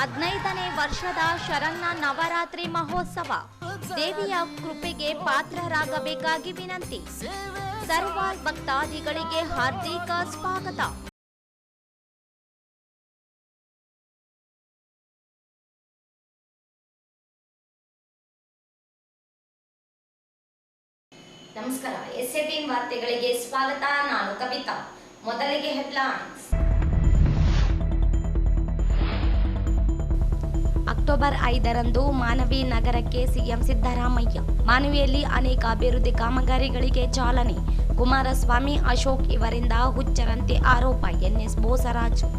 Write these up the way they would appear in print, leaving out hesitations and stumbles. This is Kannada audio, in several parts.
15ನೇ ವರ್ಷದ ಶರಣ್ಣ ನವರಾತ್ರಿ ಮಹೋತ್ಸವ. ದೇವಿಯ ಕೃಪೆಗೆ ಪಾತ್ರರಾಗಬೇಕಾಗಿ ವಿನಂತಿ. ಸರ್ವ ಭಕ್ತಾದಿಗಳಿಗೆ ಹಾರ್ದಿಕ ಸ್ವಾಗತ. ನಮಸ್ಕಾರ. ಎಸ್18 ವಾರ್ತೆಗಳಿಗೆ ಸ್ವಾಗತ. ನಾನು ಕವಿತಾ. ಮೊದಲಿಗೆ ಹೆಡ್ಲೈನ್ಸ್. ಅಕ್ಟೋಬರ್ 5ರಂದು ಮಾನವಿ ನಗರಕ್ಕೆ ಸಿಎಂ ಸಿದ್ದರಾಮಯ್ಯ. ಮಾನವಿಯಲ್ಲಿ ಅನೇಕ ಅಭಿವೃದ್ಧಿ ಕಾಮಗಾರಿಗಳಿಗೆ ಚಾಲನೆ. ಕುಮಾರಸ್ವಾಮಿ, ಅಶೋಕ್ ಇವರಿಂದ ಹುಚ್ಚರಂತೆ ಆರೋಪ. ಎನ್ಎಸ್ ಬೋಸರಾಜು.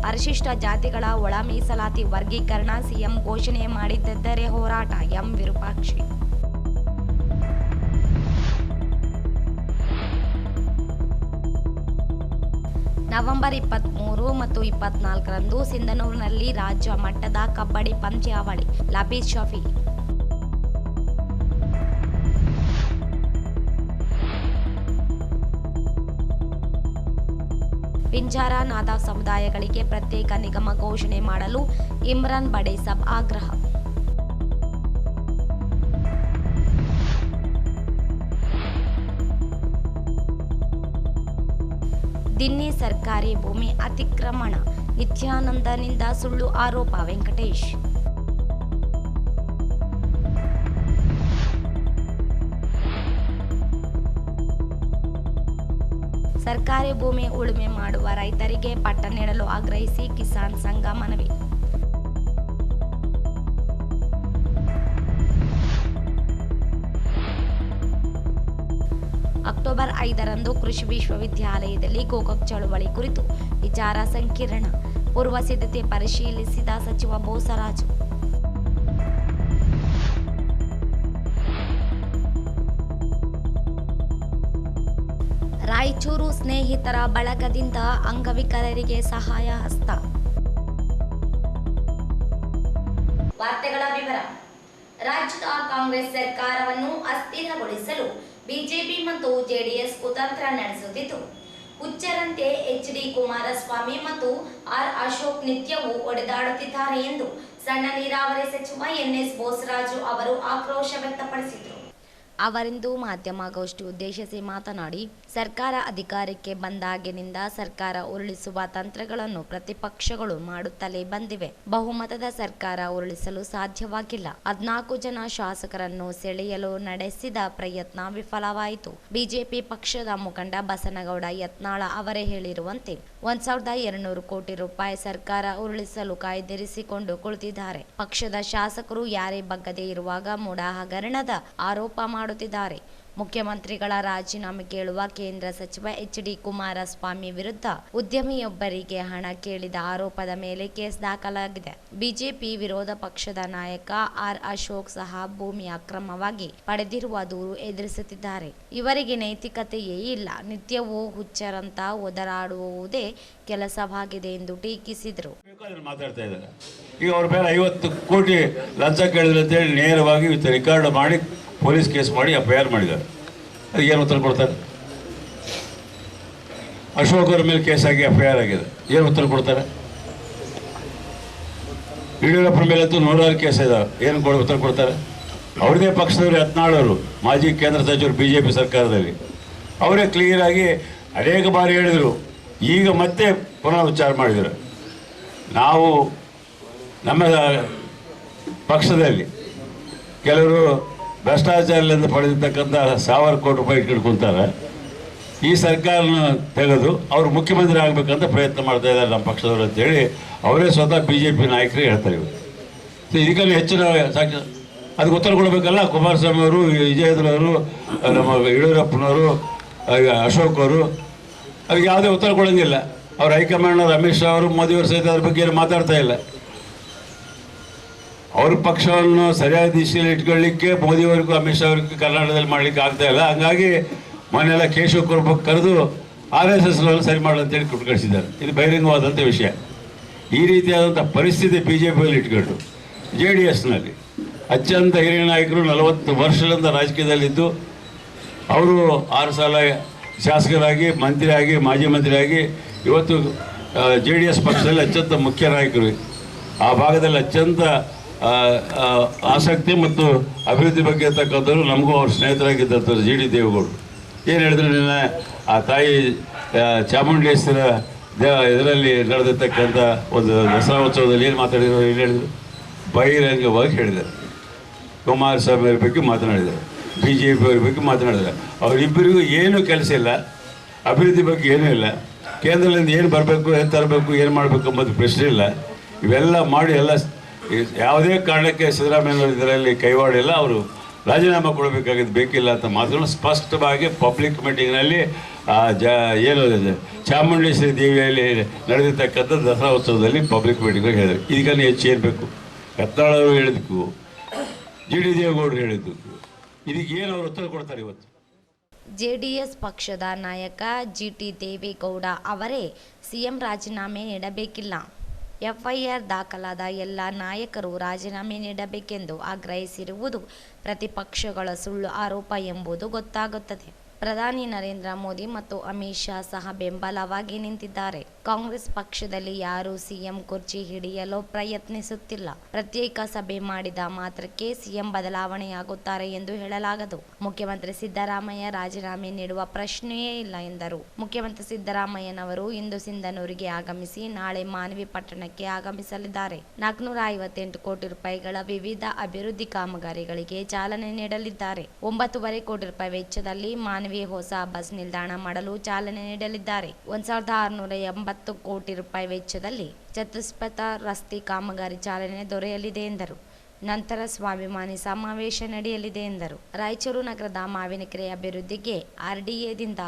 ಪರಿಶಿಷ್ಟ ಜಾತಿಗಳ ಒಳ ಮೀಸಲಾತಿ ವರ್ಗೀಕರಣ ಸಿಎಂ ಘೋಷಣೆ ಮಾಡಿದ್ದರೆ ಹೋರಾಟ. ಎಂ ವಿರೂಪಾಕ್ಷಿ. ನವೆಂಬರ್ 23 ಮತ್ತು 24ರಂದು ಸಿಂಧನೂರಿನಲ್ಲಿ ರಾಜ್ಯ ಮಟ್ಟದ ಕಬಡ್ಡಿ ಪಂದ್ಯಾವಳಿ. ಲಬೀದ್ ಶಫಿ. ಪಿಂಜಾರ ನಾದ ಸಮುದಾಯಗಳಿಗೆ ಪ್ರತ್ಯೇಕ ನಿಗಮ ಘೋಷಣೆ ಮಾಡಲು ಇಮ್ರಾನ್ ಬಡೇಸಬ್ ಆಗ್ರಹ. ದಿನ್ನಿ ಸರ್ಕಾರಿ ಭೂಮಿ ಅತಿಕ್ರಮಣ. ನಿತ್ಯಾನಂದನಿಂದ ಸುಳ್ಳು ಆರೋಪ. ವೆಂಕಟೇಶ್. ಸರ್ಕಾರಿ ಭೂಮಿ ಉಳುಮೆ ಮಾಡುವ ರೈತರಿಗೆ ಪಟ್ಟ ನೀಡಲು ಆಗ್ರಹಿಸಿ ಕಿಸಾನ್ ಸಂಘ ಮನವಿ. ಅಕ್ಟೋಬರ್ 5ರಂದು ಕೃಷಿ ವಿಶ್ವವಿದ್ಯಾಲಯದಲ್ಲಿ ಗೋಕಾಕ್ ಚಳವಳಿ ಕುರಿತು ವಿಚಾರ ಸಂಕಿರಣ. ಪೂರ್ವ ಸಿದ್ಧತೆ ಪರಿಶೀಲಿಸಿದ ಸಚಿವ ಬೋಸರಾಜು. ರಾಯಚೂರು ಸ್ನೇಹಿತರ ಬಳಗದಿಂದ ಅಂಗವಿಕಲರಿಗೆ ಸಹಾಯ ಹಸ್ತ. ವಾರ್ತೆಗಳ ವಿವರ. ರಾಜ್ಯದ ಕಾಂಗ್ರೆಸ್ ಸರ್ಕಾರವನ್ನು ಅಸ್ಥಿರಗೊಳಿಸಲು ಬಿಜೆಪಿ ಮತ್ತು ಜೆಡಿಎಸ್ ಕುತಂತ್ರ ನಡೆಸುತ್ತಿದ್ದು, ಹುಚ್ಚರಂತೆ ಎಚ್.ಡಿ. ಕುಮಾರಸ್ವಾಮಿ ಮತ್ತು ಆರ್. ಅಶೋಕ್ ನಿತ್ಯವೂ ಒಡೆದಾಡುತ್ತಿದ್ದಾರೆ ಎಂದು ಸಣ್ಣ ನೀರಾವರಿ ಸಚಿವ ಎನ್ಎಸ್ ಬೋಸರಾಜು ಅವರು ಆಕ್ರೋಶ ವ್ಯಕ್ತಪಡಿಸಿದರು. ಅವರಿಂದು ಮಾಧ್ಯಮಗೋಷ್ಠಿ ಉದ್ದೇಶಿಸಿ ಮಾತನಾಡಿ, ಸರ್ಕಾರ ಅಧಿಕಾರಕ್ಕೆ ಬಂದಾಗಿನಿಂದ ಸರ್ಕಾರ ಉರುಳಿಸುವ ತಂತ್ರಗಳನ್ನು ಪ್ರತಿಪಕ್ಷಗಳು ಮಾಡುತ್ತಲೇ ಬಂದಿವೆ. ಬಹುಮತದ ಸರ್ಕಾರ ಉರುಳಿಸಲು ಸಾಧ್ಯವಾಗಿಲ್ಲ. 14 ಜನ ಶಾಸಕರನ್ನು ಸೆಳೆಯಲು ನಡೆಸಿದ ಪ್ರಯತ್ನ ವಿಫಲವಾಯಿತು. ಬಿಜೆಪಿ ಪಕ್ಷದ ಮುಖಂಡ ಬಸನಗೌಡ ಯತ್ನಾಳ ಅವರೇ ಹೇಳಿರುವಂತೆ 1,200 ಕೋಟಿ ರೂಪಾಯಿ ಸರ್ಕಾರ ಉರುಳಿಸಲು ಕಾಯ್ದಿರಿಸಿಕೊಂಡು ಕುಳಿತಿದ್ದಾರೆ. ಪಕ್ಷದ ಶಾಸಕರು ಯಾರೇ ಬಗ್ಗದೇ ಇರುವಾಗ ಮೂಢ ಹಗರಣದ ಆರೋಪ ಮಾಡುತ್ತಿದ್ದಾರೆ. ಮುಖ್ಯಮಂತ್ರಿಗಳ ರಾಜೀನಾಮೆ ಕೇಳುವ ಕೇಂದ್ರ ಸಚಿವ ಎಚ್.ಡಿ. ಕುಮಾರಸ್ವಾಮಿ ವಿರುದ್ಧ ಉದ್ಯಮಿಯೊಬ್ಬರಿಗೆ ಹಣ ಕೇಳಿದ ಆರೋಪದ ಮೇಲೆ ಕೇಸ್ ದಾಖಲಾಗಿದೆ. ಬಿಜೆಪಿ ವಿರೋಧ ಪಕ್ಷದ ನಾಯಕ ಆರ್. ಅಶೋಕ್ ಸಹ ಭೂಮಿ ಅಕ್ರಮವಾಗಿ ಪಡೆದಿರುವ ದೂರು ಎದುರಿಸುತ್ತಿದ್ದಾರೆ. ಇವರಿಗೆ ನೈತಿಕತೆಯೇ ಇಲ್ಲ. ನಿತ್ಯವೂ ಹುಚ್ಚರಂತ ಒದರಾಡುವುದೇ ಕೆಲಸವಾಗಿದೆ ಎಂದು ಟೀಕಿಸಿದರು. ಈಗ ಅವ್ರ ಮೇಲೆ 50 ಕೋಟಿ ಲಂಚ ಕೇಳಿದ್ರು ಅಂತೇಳಿ ನೇರವಾಗಿ ರೆಕಾರ್ಡ್ ಮಾಡಿ ಪೊಲೀಸ್ ಕೇಸ್ ಮಾಡಿ FIR ಮಾಡಿದ್ದಾರೆ. ಅದಕ್ಕೆ ಏನು ಉತ್ತರ ಕೊಡ್ತಾರೆ? ಅಶೋಕ್ ಅವ್ರ ಮೇಲೆ ಕೇಸ್ ಆಗಿ FIR ಆಗಿದೆ. ಏನು ಉತ್ತರ ಕೊಡ್ತಾರೆ? ಯಡಿಯೂರಪ್ಪನ ಮೇಲೆ ಅಂತೂ 100 ಕೇಸ್ ಇದಾವೆ. ಏನು ಉತ್ತರ ಕೊಡ್ತಾರೆ? ಅವ್ರದೇ ಪಕ್ಷದವರು ಯತ್ನಾಳವರು, ಮಾಜಿ ಕೇಂದ್ರ ಸಚಿವರು ಬಿಜೆಪಿ ಸರ್ಕಾರದಲ್ಲಿ, ಅವರೇ ಕ್ಲಿಯರ್ ಆಗಿ ಅನೇಕ ಬಾರಿ ಹೇಳಿದರು. ಈಗ ಮತ್ತೆ ಪುನಃ ವಿಚಾರ ಮಾಡಿದರು. ನಾವು ನಮ್ಮ ಪಕ್ಷದಲ್ಲಿ ಕೆಲವರು ಭ್ರಷ್ಟಾಚಾರದಿಂದ ಪಡೆದಿರ್ತಕ್ಕಂಥ 1,000 ಕೋಟಿ ರೂಪಾಯಿ ಇಟ್ಕೊಂತಾರೆ. ಈ ಸರ್ಕಾರನ ತೆಗೆದು ಅವರು ಮುಖ್ಯಮಂತ್ರಿ ಆಗಬೇಕಂತ ಪ್ರಯತ್ನ ಮಾಡ್ತಾ ಇದ್ದಾರೆ ನಮ್ಮ ಪಕ್ಷದವರು ಅಂತೇಳಿ ಅವರೇ ಸ್ವತಃ ಬಿಜೆಪಿ ನಾಯಕರೇ ಹೇಳ್ತಾರೆ. ಇವರು ಇದಕ್ಕೆಲ್ಲ ಹೆಚ್ಚಿನ ಸಾಕ್ಷಿ ಅದಕ್ಕೆ ಉತ್ತರ ಕೊಡಬೇಕಲ್ಲ. ಕುಮಾರಸ್ವಾಮಿ ಅವರು, ವಿಜಯೇಂದ್ರವರು, ನಮ್ಮ ಯಡಿಯೂರಪ್ಪನವರು, ಅಶೋಕ್ ಅವರು ಅದಕ್ಕೆ ಯಾವುದೇ ಉತ್ತರ ಕೊಡೋಂಗಿಲ್ಲ. ಅವ್ರ ಹೈಕಮಾಂಡ್ ಅಮಿತ್ ಶಾ ಅವರು, ಮೋದಿಯವರು ಸಹಿತ ಅದ್ರ ಬಗ್ಗೆ ಏನು ಮಾತಾಡ್ತಾ ಇಲ್ಲ. ಅವ್ರ ಪಕ್ಷವನ್ನು ಸರಿಯಾದ ದಿಶೆಯಲ್ಲಿ ಇಟ್ಕೊಳ್ಳಿಕ್ಕೆ ಮೋದಿಯವರಿಗೂ ಅಮಿತ್ ಶಾ ಅವ್ರಿಗೂ ಕರ್ನಾಟಕದಲ್ಲಿ ಮಾಡಲಿಕ್ಕೆ ಆಗ್ತಾ ಇಲ್ಲ. ಹಂಗಾಗಿ ಮೊನ್ನೆಲ್ಲ ಕೇಶವ ಕರೆದು RSS ಸರಿ ಮಾಡಂತೇಳಿ ಕೊಟ್ಟು ಕಳಿಸಿದ್ದಾರೆ. ಇದು ಬಹಿರಂಗವಾದಂಥ ವಿಷಯ. ಈ ರೀತಿಯಾದಂಥ ಪರಿಸ್ಥಿತಿ ಬಿಜೆಪಿಯಲ್ಲಿ ಇಟ್ಕೊಂಡು JDSನಲ್ಲಿ ಅತ್ಯಂತ ಹಿರಿಯ ನಾಯಕರು 40 ವರ್ಷದಿಂದ ರಾಜಕೀಯದಲ್ಲಿದ್ದು ಅವರು 6 ಸಲ ಶಾಸಕರಾಗಿ, ಮಂತ್ರಿಯಾಗಿ, ಮಾಜಿ ಮಂತ್ರಿಯಾಗಿ ಇವತ್ತು JDS ಪಕ್ಷದಲ್ಲಿ ಅತ್ಯಂತ ಮುಖ್ಯ ನಾಯಕರು. ಆ ಭಾಗದಲ್ಲಿ ಅತ್ಯಂತ ಆಸಕ್ತಿ ಮತ್ತು ಅಭಿವೃದ್ಧಿ ಬಗ್ಗೆ ಇರ್ತಕ್ಕಂಥವ್ರು. ನಮಗೂ ಅವ್ರ ಸ್ನೇಹಿತರಾಗಿದ್ದಂಥವ್ರು GD ದೇವೇಗೌಡರು. ಏನು ಹೇಳಿದ್ರು, ನಿನ್ನೆ ಆ ತಾಯಿ ಚಾಮುಂಡೇಶ್ವರ ಇದರಲ್ಲಿ ನಡೆದಿರ್ತಕ್ಕಂಥ ಒಂದು ದಸರಾ ಉತ್ಸವದಲ್ಲಿ ಏನು ಮಾತಾಡಿದ್ರು, ಏನು ಹೇಳಿದರು, ಬಹಿರಂಗವಾಗಿ ಹೇಳಿದ್ದಾರೆ. ಕುಮಾರಸ್ವಾಮಿ ಅವ್ರ ಬಗ್ಗೆ ಮಾತನಾಡಿದ್ದಾರೆ, BJP ಅವ್ರ ಬಗ್ಗೆ ಮಾತನಾಡಿದ್ದಾರೆ. ಅವರಿಬ್ಬರಿಗೂ ಏನೂ ಕೆಲಸ ಇಲ್ಲ, ಅಭಿವೃದ್ಧಿ ಬಗ್ಗೆ ಏನೂ ಇಲ್ಲ, ಕೇಂದ್ರದಿಂದ ಏನು ಬರಬೇಕು, ಏನು ತರಬೇಕು, ಏನು ಮಾಡಬೇಕು ಎಂಬುದು ಪ್ರಶ್ನೆ ಇಲ್ಲ. ಇವೆಲ್ಲ ಮಾಡಿ ಎಲ್ಲ ಯಾವುದೇ ಕಾರಣಕ್ಕೆ ಸಿದ್ದರಾಮಯ್ಯನವರು ಇದರಲ್ಲಿ ಕೈವಾಡಿಲ್ಲ. ಅವರು ರಾಜೀನಾಮೆ ಕೊಡಬೇಕಾಗಿದ್ದು ಬೇಕಿಲ್ಲ ಅಂತ ಮಾತನ್ನು ಸ್ಪಷ್ಟವಾಗಿ ಪಬ್ಲಿಕ್ ಮೀಟಿಂಗ್ನಲ್ಲಿ ಏನು ಚಾಮುಂಡೇಶ್ವರಿ ದೇವಿಯಲ್ಲಿ ನಡೆದಿರ್ತಕ್ಕಂಥ ದಸರಾ ಉತ್ಸವದಲ್ಲಿ ಪಬ್ಲಿಕ್ ಮೀಟಿಂಗ್ನಲ್ಲಿ ಹೇಳಿದರು. ಇದಕ್ಕನ್ನು ಹೆಚ್ಚು ಏನು ಬೇಕು? ಯತ್ನಾಳವರು ಹೇಳಿದ್ದಕ್ಕೂ GD ದೇವೇಗೌಡರು ಹೇಳಿದ್ದಕ್ಕೂ ಇದಕ್ಕೆ ಏನು ಅವರು ಉತ್ತರ ಕೊಡ್ತಾರೆ ಇವತ್ತು? JDS ಪಕ್ಷದ ನಾಯಕ GT ದೇವೇಗೌಡ ಅವರೇ CM ರಾಜೀನಾಮೆ ನೀಡಬೇಕಿಲ್ಲ. FIR ದಾಖಲಾದ ಎಲ್ಲ ನಾಯಕರು ರಾಜೀನಾಮೆ ನೀಡಬೇಕೆಂದು ಆಗ್ರಹಿಸಿರುವುದು ಪ್ರತಿಪಕ್ಷಗಳ ಸುಳ್ಳು ಆರೋಪ ಎಂಬುದು ಗೊತ್ತಾಗುತ್ತದೆ. ಪ್ರಧಾನಿ ನರೇಂದ್ರ ಮೋದಿ ಮತ್ತು ಅಮಿತ್ ಶಾ ಸಹ ಬೆಂಬಲವಾಗಿ ನಿಂತಿದ್ದಾರೆ. ಕಾಂಗ್ರೆಸ್ ಪಕ್ಷದಲ್ಲಿ ಯಾರೂ CM ಕುರ್ಚಿ ಹಿಡಿಯಲು ಪ್ರಯತ್ನಿಸುತ್ತಿಲ್ಲ. ಪ್ರತ್ಯೇಕ ಸಭೆ ಮಾಡಿದ ಮಾತ್ರಕ್ಕೆ CM ಬದಲಾವಣೆಯಾಗುತ್ತಾರೆ ಎಂದು ಹೇಳಲಾಗದು. ಮುಖ್ಯಮಂತ್ರಿ ಸಿದ್ದರಾಮಯ್ಯ ರಾಜೀನಾಮೆ ನೀಡುವ ಪ್ರಶ್ನೆಯೇ ಇಲ್ಲ ಎಂದರು. ಮುಖ್ಯಮಂತ್ರಿ ಸಿದ್ದರಾಮಯ್ಯನವರು ಇಂದು ಸಿಂಧನೂರಿಗೆ ಆಗಮಿಸಿ ನಾಳೆ ಮಾನ್ವಿ ಪಟ್ಟಣಕ್ಕೆ ಆಗಮಿಸಲಿದ್ದಾರೆ. 458 ಕೋಟಿ ರೂಪಾಯಿಗಳ ವಿವಿಧ ಅಭಿವೃದ್ಧಿ ಕಾಮಗಾರಿಗಳಿಗೆ ಚಾಲನೆ ನೀಡಲಿದ್ದಾರೆ. 9.5 ಕೋಟಿ ರೂಪಾಯಿ ವೆಚ್ಚದಲ್ಲಿ ಮಾನ್ವಿ ಹೊಸ ಬಸ್ ನಿಲ್ದಾಣ ಮಾಡಲು ಚಾಲನೆ ನೀಡಲಿದ್ದಾರೆ. 1680 ಕೋಟಿ ರೂಪಾಯಿ ವೆಚ್ಚದಲ್ಲಿ ಚತುಷ್ಪಥ ರಸ್ತೆ ಕಾಮಗಾರಿ ಚಾಲನೆ ದೊರೆಯಲಿದೆ ಎಂದರು. ನಂತರ ಸ್ವಾಭಿಮಾನಿ ಸಮಾವೇಶ ನಡೆಯಲಿದೆ ಎಂದರು. ರಾಯಚೂರು ನಗರದ ಮಾವಿನಕೆರೆ ಅಭಿವೃದ್ಧಿಗೆ RDAದಿಂದ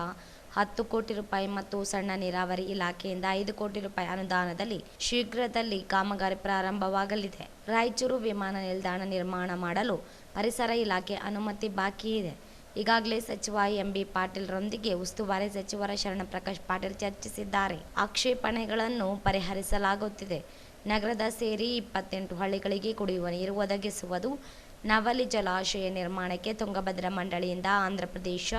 10 ಕೋಟಿ ರೂಪಾಯಿ ಮತ್ತು ಸಣ್ಣ ನೀರಾವರಿ ಇಲಾಖೆಯಿಂದ 5 ಕೋಟಿ ರೂಪಾಯಿ ಅನುದಾನದಲ್ಲಿ ಶೀಘ್ರದಲ್ಲಿ ಕಾಮಗಾರಿ ಪ್ರಾರಂಭವಾಗಲಿದೆ. ರಾಯಚೂರು ವಿಮಾನ ನಿಲ್ದಾಣ ನಿರ್ಮಾಣ ಮಾಡಲು ಪರಿಸರ ಇಲಾಖೆ ಅನುಮತಿ ಬಾಕಿ ಇದೆ. ಈಗಾಗಲೇ ಸಚಿವ MB ಪಾಟೀಲ್ರೊಂದಿಗೆ ಉಸ್ತುವಾರಿ ಸಚಿವರ ಶರಣಪ್ರಕಾಶ್ ಪಾಟೀಲ್ ಚರ್ಚಿಸಿದ್ದಾರೆ. ಆಕ್ಷೇಪಣೆಗಳನ್ನು ಪರಿಹರಿಸಲಾಗುತ್ತಿದೆ. ನಗರದ ಸೇರಿ 28 ಹಳ್ಳಿಗಳಿಗೆ ಕುಡಿಯುವ ನೀರು ಒದಗಿಸುವುದು, ನವಲಿ ಜಲಾಶಯ ನಿರ್ಮಾಣಕ್ಕೆ ತುಂಗಭದ್ರಾ ಮಂಡಳಿಯಿಂದ ಆಂಧ್ರಪ್ರದೇಶ,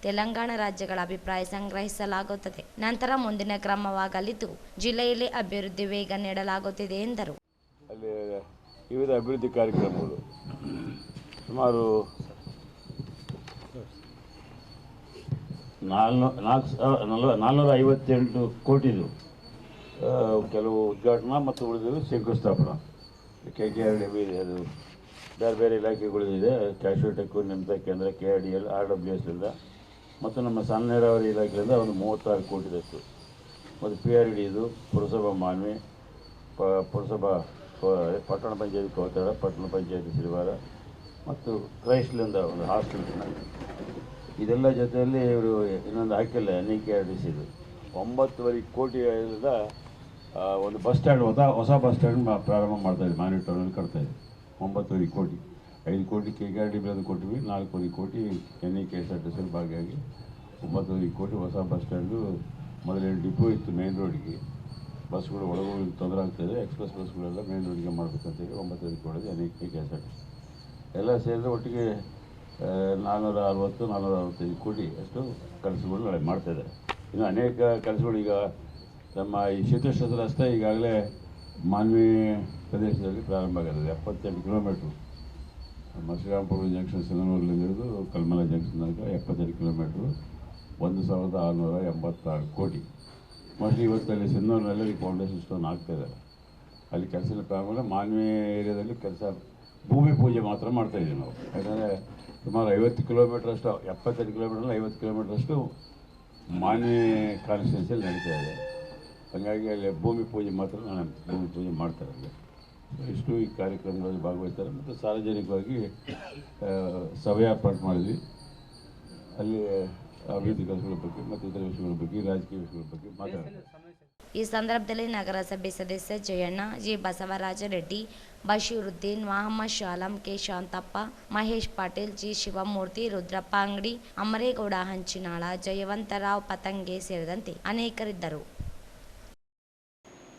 ತೆಲಂಗಾಣ ರಾಜ್ಯಗಳ ಅಭಿಪ್ರಾಯ ಸಂಗ್ರಹಿಸಲಾಗುತ್ತದೆ. ನಂತರ ಮುಂದಿನ ಕ್ರಮವಾಗಲಿದ್ದು, ಜಿಲ್ಲೆಯಲ್ಲಿ ಅಭಿವೃದ್ಧಿ ವೇಗ ನೀಡಲಾಗುತ್ತಿದೆ ಎಂದರು. ಅಲ್ಲಿ ವಿವಿಧ ಅಭಿವೃದ್ಧಿ ಕಾರ್ಯಕ್ರಮಗಳು ಸುಮಾರು 458 ಕೋಟಿದು ಕೆಲವು ಉದ್ಘಾಟನಾ ಮತ್ತು ಉಳಿದಿದ್ದು ಶಂಕುಸ್ಥಾಪನಾ. KKRDB ಅದು ಬೇರೆ ಬೇರೆ ಇಲಾಖೆಗಳಿದೆ. ಕ್ಯಾಶುಟೆಕ್ಕು ನಿಮ್ದ ಕೇಂದ್ರ KRDL RWSದಿಂದ ಮತ್ತು ನಮ್ಮ ಸಣ್ಣ ನೀರಾವರಿ ಇಲಾಖೆಯಿಂದ ಒಂದು 36 ಕೋಟಿದಷ್ಟು. ಮತ್ತು PRD ಇದು ಪುರಸಭಾ ಮಾನ್ವಿ, ಪುರಸಭಾ ಪಟ್ಟಣ ಪಂಚಾಯತಿ ಕೋತಾಳ, ಪಟ್ಟಣ ಪಂಚಾಯತಿ ಸಿರಿವಾರ ಮತ್ತು ಕ್ರೈಸ್ಟ್ಲಿಂದ ಒಂದು ಹಾಸ್ಟೆಲ್. ಇದೆಲ್ಲ ಜೊತೆಯಲ್ಲಿ ಇವರು ಇನ್ನೊಂದು ಹಾಕಿಲ್ಲ NKRDC ಇದು 9.5 ಕೋಟಿಯಿಂದ ಒಂದು ಬಸ್ ಸ್ಟ್ಯಾಂಡ್, ಹೊಸ ಬಸ್ ಸ್ಟ್ಯಾಂಡ್ ಪ್ರಾರಂಭ ಮಾಡ್ತಾಯಿದ್ವಿ. ಮಾನ್ವಿ ಟೌನಲ್ಲಿ ಕಟ್ತಾಯಿದ್ವಿ. 9.5 ಕೋಟಿ, 5 ಕೋಟಿ KKRDB ಅದು ಕೊಟ್ಟಿವಿ, 4.5 ಕೋಟಿ NKSRTC ಭಾಗಿಯಾಗಿ 9.5 ಕೋಟಿ ಹೊಸ ಬಸ್ ಸ್ಟ್ಯಾಂಡು. ಮೊದಲೇನು ಡಿಪೋ ಇತ್ತು ಮೇನ್ ರೋಡಿಗೆ, ಬಸ್ಗಳು ಒಳಗೋಗಿ ತೊಂದರೆ ಆಗ್ತಾಯಿದೆ. ಎಕ್ಸ್ಪ್ರೆಸ್ ಬಸ್ಗಳೆಲ್ಲ ಮೇನ್ ರೋಡಿಗೆ ಮಾಡಬೇಕಂತೇಳಿ 9.5 ಕೋಟಿ NKSRTC ಎಲ್ಲ ಸೇರಿದ್ರೆ ಒಟ್ಟಿಗೆ 465 ಕೋಟಿ ಅಷ್ಟು ಕೆಲಸಗಳು ನಾಳೆ ಮಾಡ್ತಾಯಿದ್ದಾರೆ. ಇನ್ನು ಅನೇಕ ಕೆಲಸಗಳು ಈಗ ನಮ್ಮ ಈ ಶೀತೋಷ್ಣ ರಸ್ತೆ ಈಗಾಗಲೇ ಮಾನ್ವಿ ಪ್ರದೇಶದಲ್ಲಿ ಪ್ರಾರಂಭ ಆಗಿದೆ. 78 ಕಿಲೋಮೀಟ್ರು ಶ್ರೀರಾಮಪುರ ಜಂಕ್ಷನ್ ಸಿಂಧನೂರಿನಿಂದ ಹಿಡಿದು ಕಲ್ಮಲ ಜಂಕ್ಷನ್ ತನಕ 78 ಕಿಲೋಮೀಟ್ರು, 1686 ಕೋಟಿ. ಮೋಸ್ಟ್ಲಿ ಇವತ್ತಲ್ಲಿ ಸಿಂಧನೂರಿನಲ್ಲಿ ಫೌಂಡೇಶನ್ ಸ್ಟೋನ್ ಆಗ್ತಾಯಿದ್ದಾರೆ. ಅಲ್ಲಿ ಕೆಲಸ ಪ್ರಾರಂಭ. ಮಾನ್ವಿ ಏರಿಯಾದಲ್ಲಿ ಕೆಲಸ ಭೂಮಿ ಪೂಜೆ ಮಾತ್ರ ಮಾಡ್ತಾಯಿದ್ದೀವಿ ನಾವು. ಯಾಕಂದರೆ ಸುಮಾರು 50 ಕಿಲೋಮೀಟ್ರಷ್ಟು, 78 ಕಿಲೋಮೀಟ್ರಲ್ಲಿ 50 ಕಿಲೋಮೀಟ್ರಷ್ಟು ಮಾನ್ವಿ ಕಾನ್ಸ್ಟಿಟ್ಯೂನ್ಸಿಯಲ್ಲಿ ನಡೀತಾ ಇದೆ. ಹಾಗಾಗಿ ಅಲ್ಲಿ ಭೂಮಿ ಪೂಜೆ ಮಾತ್ರ ಭೂಮಿ ಪೂಜೆ ಮಾಡ್ತಾರೆ. ಅಲ್ಲಿ ಇಷ್ಟು ಈ ಕಾರ್ಯಕ್ರಮಗಳಲ್ಲಿ ಭಾಗವಹಿಸ್ತಾರೆ. ಮತ್ತು ಸಾರ್ವಜನಿಕವಾಗಿ ಸಭೆ ಏರ್ಪಾಡು ಮಾಡಿದ್ವಿ. ಅಲ್ಲಿ ಅಭಿವೃದ್ಧಿ ಕೆಲಸಗಳ ಬಗ್ಗೆ ಮತ್ತು ಇತರ ವಿಷಯಗಳ ಬಗ್ಗೆ, ರಾಜಕೀಯ ವಿಷಯಗಳ ಬಗ್ಗೆ ಮಾತಾಡ್ತಾರೆ. ಈ ಸಂದರ್ಭದಲ್ಲಿ ನಗರಸಭೆ ಸದಸ್ಯ Jayanna, G Basavaraj Reddy, ಬಶೀರುದ್ದೀನ್, Mohammed ಶಾಲಂ, K Shantappa, Mahesh Patil, G Shivamurthy, Rudrappa ಅಂಗಡಿ, ಅಮರೇಗೌಡ ಹಂಚಿನಾಳ, ಜಯವಂತರಾವ್ ಪತಂಗೆ ಸೇರಿದಂತೆ ಅನೇಕರಿದ್ದರು.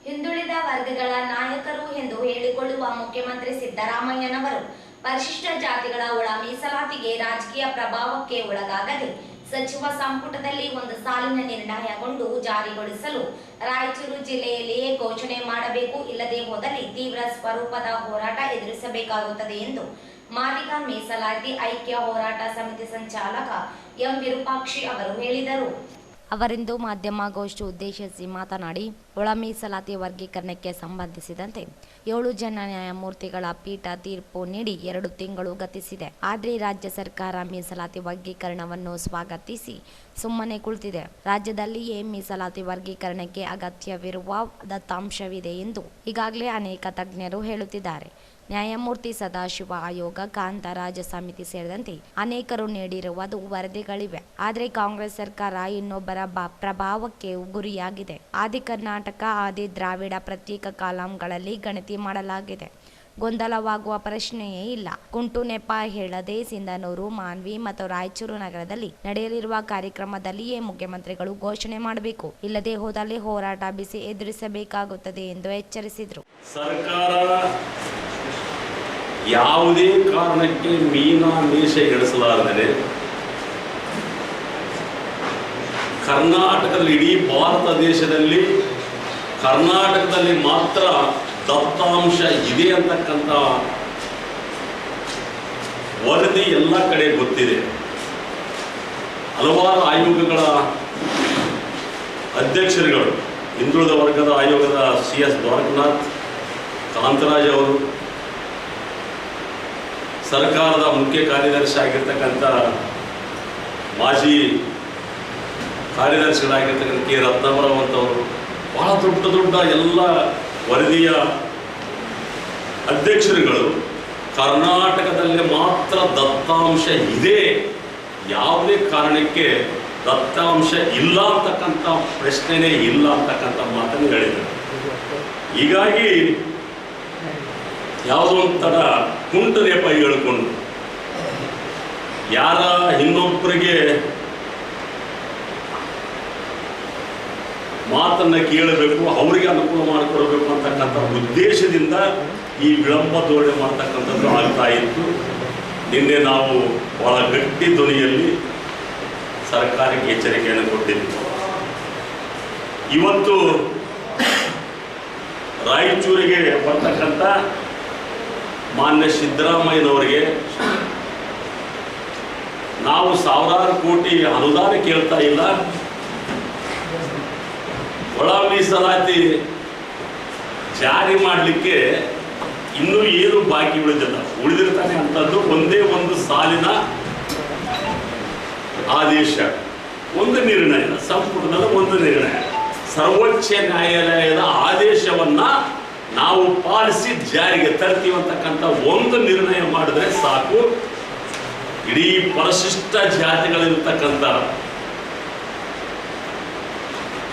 ಹಿಂದುಳಿದ ವರ್ಗಗಳ ನಾಯಕರು ಎಂದು ಹೇಳಿಕೊಳ್ಳುವ ಮುಖ್ಯಮಂತ್ರಿ ಸಿದ್ದರಾಮಯ್ಯನವರು ಪರಿಶಿಷ್ಟ ಜಾತಿಗಳ ಒಳ ಮೀಸಲಾತಿಗೆ ರಾಜಕೀಯ ಪ್ರಭಾವಕ್ಕೆ ಒಳಗಾಗದೆ ಸಚಿವ ಸಂಪುಟದಲ್ಲಿ ಒಂದು ಸಾಲಿನ ನಿರ್ಣಯಗೊಂಡು ಜಾರಿಗೊಳಿಸಲು ರಾಯಚೂರು ಜಿಲ್ಲೆಯಲ್ಲಿಯೇ ಘೋಷಣೆ ಮಾಡಬೇಕು, ಇಲ್ಲದೆ ಹೋದಲ್ಲಿ ತೀವ್ರ ಸ್ವರೂಪದ ಹೋರಾಟ ಎದುರಿಸಬೇಕಾಗುತ್ತದೆ ಎಂದು ಮಾದಿಗ ಮೀಸಲಾತಿ ಐಕ್ಯ ಹೋರಾಟ ಸಮಿತಿ ಸಂಚಾಲಕ ಎಂ ವಿರೂಪಾಕ್ಷಿ ಅವರು ಹೇಳಿದರು. ಅವರಿಂದು ಮಾಧ್ಯಮಗೋಷ್ಠಿ ಉದ್ದೇಶಿಸಿ ಮಾತನಾಡಿ, ಒಳ ಮೀಸಲಾತಿ ವರ್ಗೀಕರಣಕ್ಕೆ ಸಂಬಂಧಿಸಿದಂತೆ 7 ಜನ ನ್ಯಾಯಮೂರ್ತಿಗಳ ಪೀಠ ತೀರ್ಪು ನೀಡಿ 2 ತಿಂಗಳು ಗತಿಸಿದೆ. ಆದರೆ ರಾಜ್ಯ ಸರ್ಕಾರ ಮೀಸಲಾತಿ ವರ್ಗೀಕರಣವನ್ನು ಸ್ವಾಗತಿಸಿ ಸುಮ್ಮನೆ ಕುಳಿತಿದೆ. ರಾಜ್ಯದಲ್ಲಿಯೇ ಮೀಸಲಾತಿ ವರ್ಗೀಕರಣಕ್ಕೆ ಅಗತ್ಯವಿರುವ ದತ್ತಾಂಶವಿದೆ ಎಂದು ಈಗಾಗಲೇ ಅನೇಕ ತಜ್ಞರು ಹೇಳುತ್ತಿದ್ದಾರೆ. ನ್ಯಾಯಮೂರ್ತಿ ಸದಾಶಿವ ಆಯೋಗ, ಕಾಂತರಾಜ ಸಮಿತಿ ಸೇರಿದಂತೆ ಅನೇಕರು ನೀಡಿರುವುದು ವರದಿಗಳಿವೆ. ಆದರೆ ಕಾಂಗ್ರೆಸ್ ಸರ್ಕಾರ ಇನ್ನೊಬ್ಬರ ಪ್ರಭಾವಕ್ಕೆ ಗುರಿಯಾಗಿದೆ. ಆದಿ ಕರ್ನಾಟಕ, ಆದಿ ದ್ರಾವಿಡ ಪ್ರತ್ಯೇಕ ಕಾಲಂಗಳಲ್ಲಿ ಗಣತಿ ಮಾಡಲಾಗಿದೆ. ಗೊಂದಲವಾಗುವ ಪ್ರಶ್ನೆಯೇ ಇಲ್ಲ. ಕುಂಟು ನೆಪ ಹೇಳದೆ ಸಿಂಧನೂರು, ಮಾನ್ವಿ ಮತ್ತು ರಾಯಚೂರು ನಗರದಲ್ಲಿ ನಡೆಯಲಿರುವ ಕಾರ್ಯಕ್ರಮದಲ್ಲಿಯೇ ಮುಖ್ಯಮಂತ್ರಿಗಳು ಘೋಷಣೆ ಮಾಡಬೇಕು, ಇಲ್ಲದೆ ಹೋದಲ್ಲಿ ಹೋರಾಟ ಬಿಸಿ ಎದುರಿಸಬೇಕಾಗುತ್ತದೆ ಎಂದು ಎಚ್ಚರಿಸಿದರು. ಸರ್ಕಾರ ಯಾವುದೇ ಕಾರಣಕ್ಕೆ ಮೀನಾಮೇಷ ಎಣಿಸಲಾರದೆ ಕರ್ನಾಟಕದಲ್ಲಿ, ಇಡೀ ಭಾರತ ದೇಶದಲ್ಲಿ ಕರ್ನಾಟಕದಲ್ಲಿ ಮಾತ್ರ ದತ್ತಾಂಶ ಇದೆ ಅಂತಕ್ಕಂಥ ವರದಿ ಎಲ್ಲ ಕಡೆ ಗೊತ್ತಿದೆ. ಹಲವಾರು ಆಯೋಗಗಳ ಅಧ್ಯಕ್ಷರುಗಳು, ಹಿಂದುಳಿದ ವರ್ಗದ ಆಯೋಗದ CS ದ್ವಾರಕನಾಥ್, ಕಾಂತರಾಜ್ ಅವರು, ಸರ್ಕಾರದ ಮುಖ್ಯ ಕಾರ್ಯದರ್ಶಿ ಆಗಿರ್ತಕ್ಕಂಥ ಮಾಜಿ ಕಾರ್ಯದರ್ಶಿಗಳಾಗಿರ್ತಕ್ಕಂಥ ಕೆ ರತ್ನಾಕರ್ ಅಂತವರು, ಬಹಳ ದೊಡ್ಡ ದೊಡ್ಡ ಎಲ್ಲ ವರದಿಯ ಅಧ್ಯಕ್ಷರುಗಳು ಕರ್ನಾಟಕದಲ್ಲಿ ಮಾತ್ರ ದತ್ತಾಂಶ ಇದೆ, ಯಾವುದೇ ಕಾರಣಕ್ಕೆ ದತ್ತಾಂಶ ಇಲ್ಲ ಅಂತಕ್ಕಂಥ ಪ್ರಶ್ನೆನೇ ಇಲ್ಲ ಅಂತಕ್ಕಂಥ ಮಾತನ್ನು ಹೇಳಿದರು. ಹೀಗಾಗಿ ಯಾವುದೋ ಒಂಥರ ಕುಂಟು ನೆಪ ಹೇಳಿಕೊಂಡು ಯಾರ ಇನ್ನೊಬ್ಬರಿಗೆ ಮಾತನ್ನು ಕೇಳಬೇಕು, ಅವರಿಗೆ ಅನುಕೂಲ ಮಾಡಿಕೊಡಬೇಕು ಅಂತಕ್ಕಂಥ ಉದ್ದೇಶದಿಂದ ಈ ವಿಳಂಬ ಧೋರಣೆ ಮಾಡ್ತಕ್ಕಂಥದ್ದು ಆಗ್ತಾ ಇತ್ತು. ನಿನ್ನೆ ನಾವು ಬಹಳ ಗಟ್ಟಿ ಧ್ವನಿಯಲ್ಲಿ ಸರ್ಕಾರಕ್ಕೆ ಎಚ್ಚರಿಕೆಯನ್ನು ಕೊಟ್ಟಿದ್ವಿ. ಇವತ್ತು ರಾಯಚೂರಿಗೆ ಬರ್ತಕ್ಕಂಥ ಮಾನ್ಯ ಸಿದ್ದರಾಮಯ್ಯನವರಿಗೆ ನಾವು ಸಾವಿರಾರು ಕೋಟಿ ಅನುದಾನ ಕೇಳ್ತಾ ಇಲ್ಲ, ಒಳ ಮೀಸಲಾತಿ ಜಾರಿ ಮಾಡಲಿಕ್ಕೆ ಇನ್ನೂ ಏನು ಬಾಕಿ ಉಳಿದಿರ್ತಕ್ಕಂಥದ್ದು ಒಂದೇ ಒಂದು ಸಾಲಿನ ಆದೇಶ, ಒಂದು ನಿರ್ಣಯ, ಸಂಪುಟದ ಒಂದು ನಿರ್ಣಯ, ಸರ್ವೋಚ್ಚ ನ್ಯಾಯಾಲಯದ ಆದೇಶವನ್ನ ನಾವು ಪಾಲಿಸಿ ಜಾರಿಗೆ ತರ್ತೀವಿ ಅಂತಕ್ಕಂಥ ಒಂದು ನಿರ್ಣಯ ಮಾಡಿದ್ರೆ ಸಾಕು. ಇಡೀ ಪರಿಶಿಷ್ಟ ಜಾತಿಗಳಿರ್ತಕ್ಕಂಥ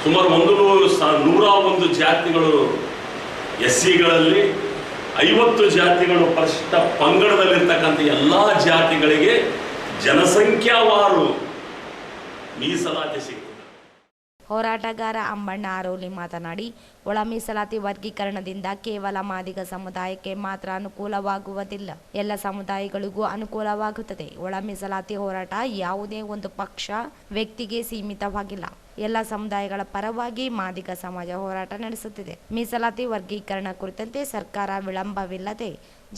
ಸುಮಾರು 101 ಜಾತಿಗಳು SCಗಳಲ್ಲಿ, 50 ಜಾತಿಗಳು ಪರಿಶಿಷ್ಟ ಪಂಗಡದಲ್ಲಿರ್ತಕ್ಕಂಥ ಎಲ್ಲ ಜಾತಿಗಳಿಗೆ ಜನಸಂಖ್ಯಾವಾರು ಮೀಸಲಾತಿ ಸಿಗ್ತದೆ. ಹೋರಾಟಗಾರ ಅಂಬಣ್ಣ ಆರೋಲಿ ಮಾತನಾಡಿ, ಒಳ ಮೀಸಲಾತಿ ವರ್ಗೀಕರಣದಿಂದ ಕೇವಲ ಮಾದಿಗ ಸಮುದಾಯಕ್ಕೆ ಮಾತ್ರ ಅನುಕೂಲವಾಗುವುದಿಲ್ಲ, ಎಲ್ಲ ಸಮುದಾಯಗಳಿಗೂ ಅನುಕೂಲವಾಗುತ್ತದೆ. ಒಳ ಮೀಸಲಾತಿ ಹೋರಾಟ ಯಾವುದೇ ಒಂದು ಪಕ್ಷ, ವ್ಯಕ್ತಿಗೆ ಸೀಮಿತವಾಗಿಲ್ಲ. ಎಲ್ಲ ಸಮುದಾಯಗಳ ಪರವಾಗಿ ಮಾದಿಗ ಸಮಾಜ ಹೋರಾಟ ನಡೆಸುತ್ತಿದೆ. ಮೀಸಲಾತಿ ವರ್ಗೀಕರಣ ಕುರಿತಂತೆ ಸರ್ಕಾರ ವಿಳಂಬವಿಲ್ಲದೆ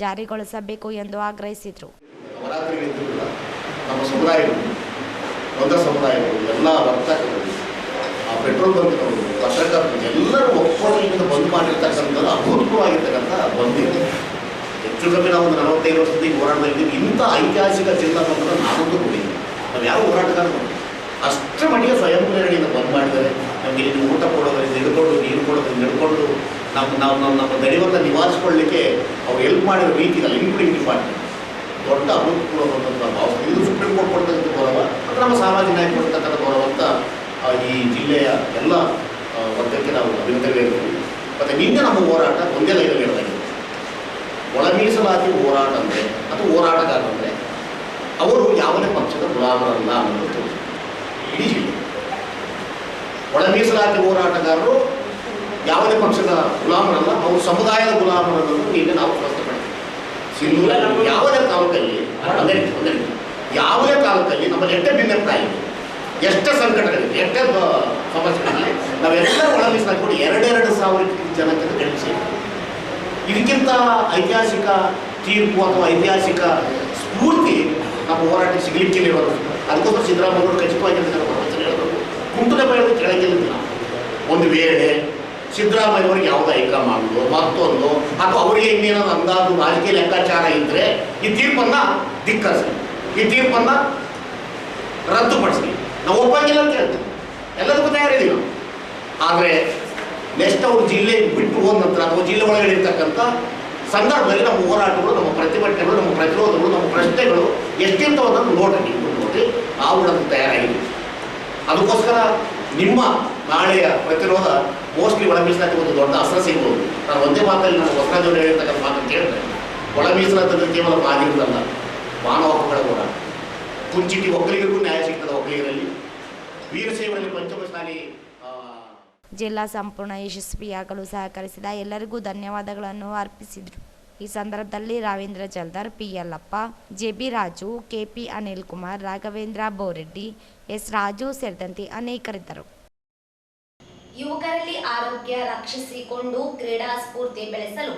ಜಾರಿಗೊಳಿಸಬೇಕು ಎಂದು ಆಗ್ರಹಿಸಿದರು. ನಮ್ಮ ಸಮುದಾಯಗಳು, ದೊಡ್ಡ ಸಮುದಾಯಗಳು, ಎಲ್ಲ ವರ್ತಕರು, ಪೆಟ್ರೋಲ್ ಬಂಕ್ನವರು, ಪತ್ರಕರ್ತರು ಎಲ್ಲರೂ ಒಪ್ಪಂದದಿಂದ ಬಂದ್ ಮಾಡಿರ್ತಕ್ಕಂಥದ್ದು ಅಭೂತಪೂರ್ವವಾಗಿರ್ತಕ್ಕಂಥ ಬಂದಿದೆ. ಹೆಚ್ಚು ಕಮ್ಮಿ ನಾವು ಒಂದು 45 ವರ್ಷದಿಂದ ಹೋರಾಡ್ತಾ ಇದ್ದೀವಿ. ಇಂಥ ಐತಿಹಾಸಿಕ ಜಿಲ್ಲಾ ಬಂಧನ ನಾನೊಂದು ಕೊಟ್ಟಿದ್ದೀವಿ. ನಾವು ಯಾವ ಹೋರಾಟಗಾರರು ಅಷ್ಟರ ಮಟ್ಟಿಗೆ ಸ್ವಯಂ ಪ್ರೇರಣೆಯಿಂದ ಬಂದ್ ಮಾಡಿದ್ದಾರೆ. ನಮಗೆ ಇಲ್ಲಿ ಊಟ ಕೊಡೋದ್ರಿಂದ ಹಿಡ್ಕೊಂಡು, ನೀರು ಕೊಡೋದ್ರಿಂದ ಹಿಡ್ಕೊಂಡು ನಮ್ಮ ದಣಿವನ್ನು ನಿವಾರಿಸ್ಕೊಳ್ಳಿಕ್ಕೆ ಅವ್ರು ಹೆಲ್ಪ್ ಮಾಡಿರೋ ರೀತಿ ಇಲ್ಲ. ಇನ್ಕ್ಲೂಡಿಂಗ್ ಡಿಪಾರ್ಟ್ಮೆಂಟ್ ದೊಡ್ಡ ಅಭೂತಪೂರ್ವವಾದಂಥ ಭಾವ. ಇದು ಸುಪ್ರೀಂ ಕೋರ್ಟ್ ಕೊಡ್ತಕ್ಕಂಥ ಗೌರವ, ಅದು ನಮ್ಮ ಸಾಮಾಜಿಕ ನ್ಯಾಯ ಕೊಡ್ತಕ್ಕಂಥ ಗೌರವ ಅಂತ ಈ ಜಿಲ್ಲೆಯ ಎಲ್ಲ ವರ್ಗಕ್ಕೆ ನಾವು ಅಭಿನಂದನೆಗಳು. ಮತ್ತು ನಿನ್ನೆ ನಮ್ಮ ಹೋರಾಟ ಒಂದೇ ಲೈನಲ್ಲಿ ಹೇಳಲಾಗಿದೆ. ಒಳ ಮೀಸಲಾತಿ ಹೋರಾಟ ಅಂದರೆ ಅದು ಹೋರಾಟಗಾರರಂದರೆ ಅವರು ಯಾವುದೇ ಪಕ್ಷದ ಗುಲಾಮರಲ್ಲ ಅನ್ನೋದು ಇಡೀ ಜಿಲ್ಲೆ. ಒಳ ಮೀಸಲಾತಿ ಹೋರಾಟಗಾರರು ಯಾವುದೇ ಪಕ್ಷದ ಗುಲಾಮರಲ್ಲ, ಅವರು ಸಮುದಾಯದ ಗುಲಾಮರನ್ನು ನಿನ್ನೆ ನಾವು ಸ್ಪಷ್ಟಪಡಿತೀವಿ. ಸಿಂಧೂರಲ್ಲಿ ಯಾವುದೇ ತಾಲೂಕಲ್ಲಿ ಯಾವುದೇ ತಾಲೂಕಲ್ಲಿ ನಮ್ಮಲ್ಲಿ ಎಷ್ಟೇ ಭಿನ್ನಪ್ರಾಯ ಇದೆ, ಎಷ್ಟೇ ಸಂಕಟಗಳಿದೆ, ಎಷ್ಟೇ ಸಮಸ್ಯೆಗಳಿದೆ, ನಾವೆಲ್ಲರೂ ಒಳ ಮೀಸಲಾತಿ ಕೊಡಿ 2,000 ಜನಕ್ಕೆ ಕಳಿಸಿ. ಇದಕ್ಕಿಂತ ಐತಿಹಾಸಿಕ ತೀರ್ಪು ಅಥವಾ ಐತಿಹಾಸಿಕ ಸ್ಫೂರ್ತಿ ನಮ್ಮ ಹೋರಾಟ ಸಿಗಲಿಕ್ಕಿಲ್ಲ ಇರೋದು. ಅದಕ್ಕೋಸ್ಕರ ಸಿದ್ದರಾಮಯ್ಯವರು ಖಚಿತವಾಗಿರ್ತಾರೆ ಹೇಳೋದು, ಕುಂಟದ ಬೆಳೆದು ಕೆಳಗಿಲ್ಲ. ಒಂದು ವೇಳೆ ಸಿದ್ದರಾಮಯ್ಯವ್ರಿಗೆ ಯಾವುದೋ ಹೈಕಮಾಂಡು ಮತ್ತೊಂದು ಅಥವಾ ಅವರಿಗೆ ಇನ್ನೇನಾದ್ರು ಅಂದಾಜು ರಾಜಕೀಯ ಲೆಕ್ಕಾಚಾರ ಇದ್ದರೆ ಈ ತೀರ್ಪನ್ನು ಧಿಕ್ಕರಿಸಿ, ಈ ತೀರ್ಪನ್ನು ರದ್ದುಪಡಿಸಿ. ನಾವು ಒಪ್ಪಂಗಿಲ್ಲ ಅಂತ ಹೇಳ್ತೀವಿ, ಎಲ್ಲದಕ್ಕೂ ತಯಾರಿದ್ದೀವಿ ನಾವು. ಆದರೆ ನೆಕ್ಸ್ಟ್ ಅವ್ರ ಜಿಲ್ಲೆ ಬಿಟ್ಟು ಹೋದ ನಂತರ ಅಥವಾ ಜಿಲ್ಲೆ ಒಳಗಡೆ ಇರ್ತಕ್ಕಂಥ ಸಂದರ್ಭದಲ್ಲಿ ನಮ್ಮ ಹೋರಾಟಗಳು, ನಮ್ಮ ಪ್ರತಿಭಟನೆಗಳು, ನಮ್ಮ ಪ್ರತಿರೋಧಗಳು, ನಮ್ಮ ಪ್ರಶ್ನೆಗಳು ಎಷ್ಟಿರ್ತಾವ ಅನ್ನೋದು ನೋಡಿ ನಾವು ಅದಕ್ಕೆ ತಯಾರಾಗಿದ್ದೀವಿ. ಅದಕ್ಕೋಸ್ಕರ ನಿಮ್ಮ ನಾಳೆಯ ಪ್ರತಿರೋಧ ಮೋಸ್ಟ್ಲಿ ಒಳ ಮೀಸಲಾತಿ ಒಂದು ದೊಡ್ಡ ಅಸ್ತ್ರ ಸಿಗ್ಬೋದು. ನಾನು ಒಂದೇ ಮಾತಲ್ಲಿ ನಮ್ಮ ಹೊಸರಾಜವರು ಹೇಳಿರ್ತಕ್ಕಂಥ ಮಾತನ್ನು ಕೇಳಿದ್ರೆ, ಒಳ ಮೀಸಲಾತಿ ಕೇವಲ ಮಾದಿರದಲ್ಲ, ಮಾನವ ಹಕ್ಕುಗಳ ಹೋರಾಟ. ಕುಂಚಿಟಿ ಒಕ್ಕಲಿಗರಿಗೂ ನ್ಯಾಯ ಸಿಗ್ತದೆ, ಒಕ್ಕಲಿಗರಲ್ಲಿ ವೀರಶೈವರಲ್ಲಿ ಪಂಚಮಸಾಲಿ. ಜಿಲ್ಲಾ ಸಂಪೂರ್ಣ ಯಶಸ್ವಿಯಾಗಲು ಸಹಕರಿಸಿದ ಎಲ್ಲರಿಗೂ ಧನ್ಯವಾದಗಳನ್ನು ಅರ್ಪಿಸಿದರು. ಈ ಸಂದರ್ಭದಲ್ಲಿ Ravendra Jaldar, P Yallappa, JB Raju, KP Anil Kumar, Raghavendra Boreddy, S Raju ಸೇರಿದಂತೆ ಅನೇಕರಿದ್ದರು. ಯುವಕರಲ್ಲಿ ಆರೋಗ್ಯ ರಕ್ಷಿಸಿಕೊಂಡು ಕ್ರೀಡಾ ಸ್ಫೂರ್ತಿ ಬೆಳೆಸಲು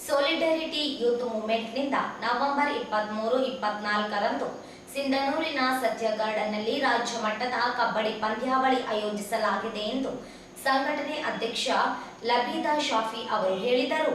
ಸೋಲಿಡರಿಟಿ ಯೂತ್ ಮೂವ್ಮೆಂಟ್ನಿಂದ ನವೆಂಬರ್ 23-24ರಂದು ಸಿಂಧನೂರಿನ ಸತ್ಯ ಗಾರ್ಡನ್ನಲ್ಲಿ ರಾಜ್ಯ ಮಟ್ಟದ ಕಬಡ್ಡಿ ಪಂದ್ಯಾವಳಿ ಆಯೋಜಿಸಲಾಗಿದೆ ಎಂದು ಸಂಘಟನೆ ಅಧ್ಯಕ್ಷ ಲಬೀದಾ ಶಾಫಿ ಅವರು ಹೇಳಿದರು.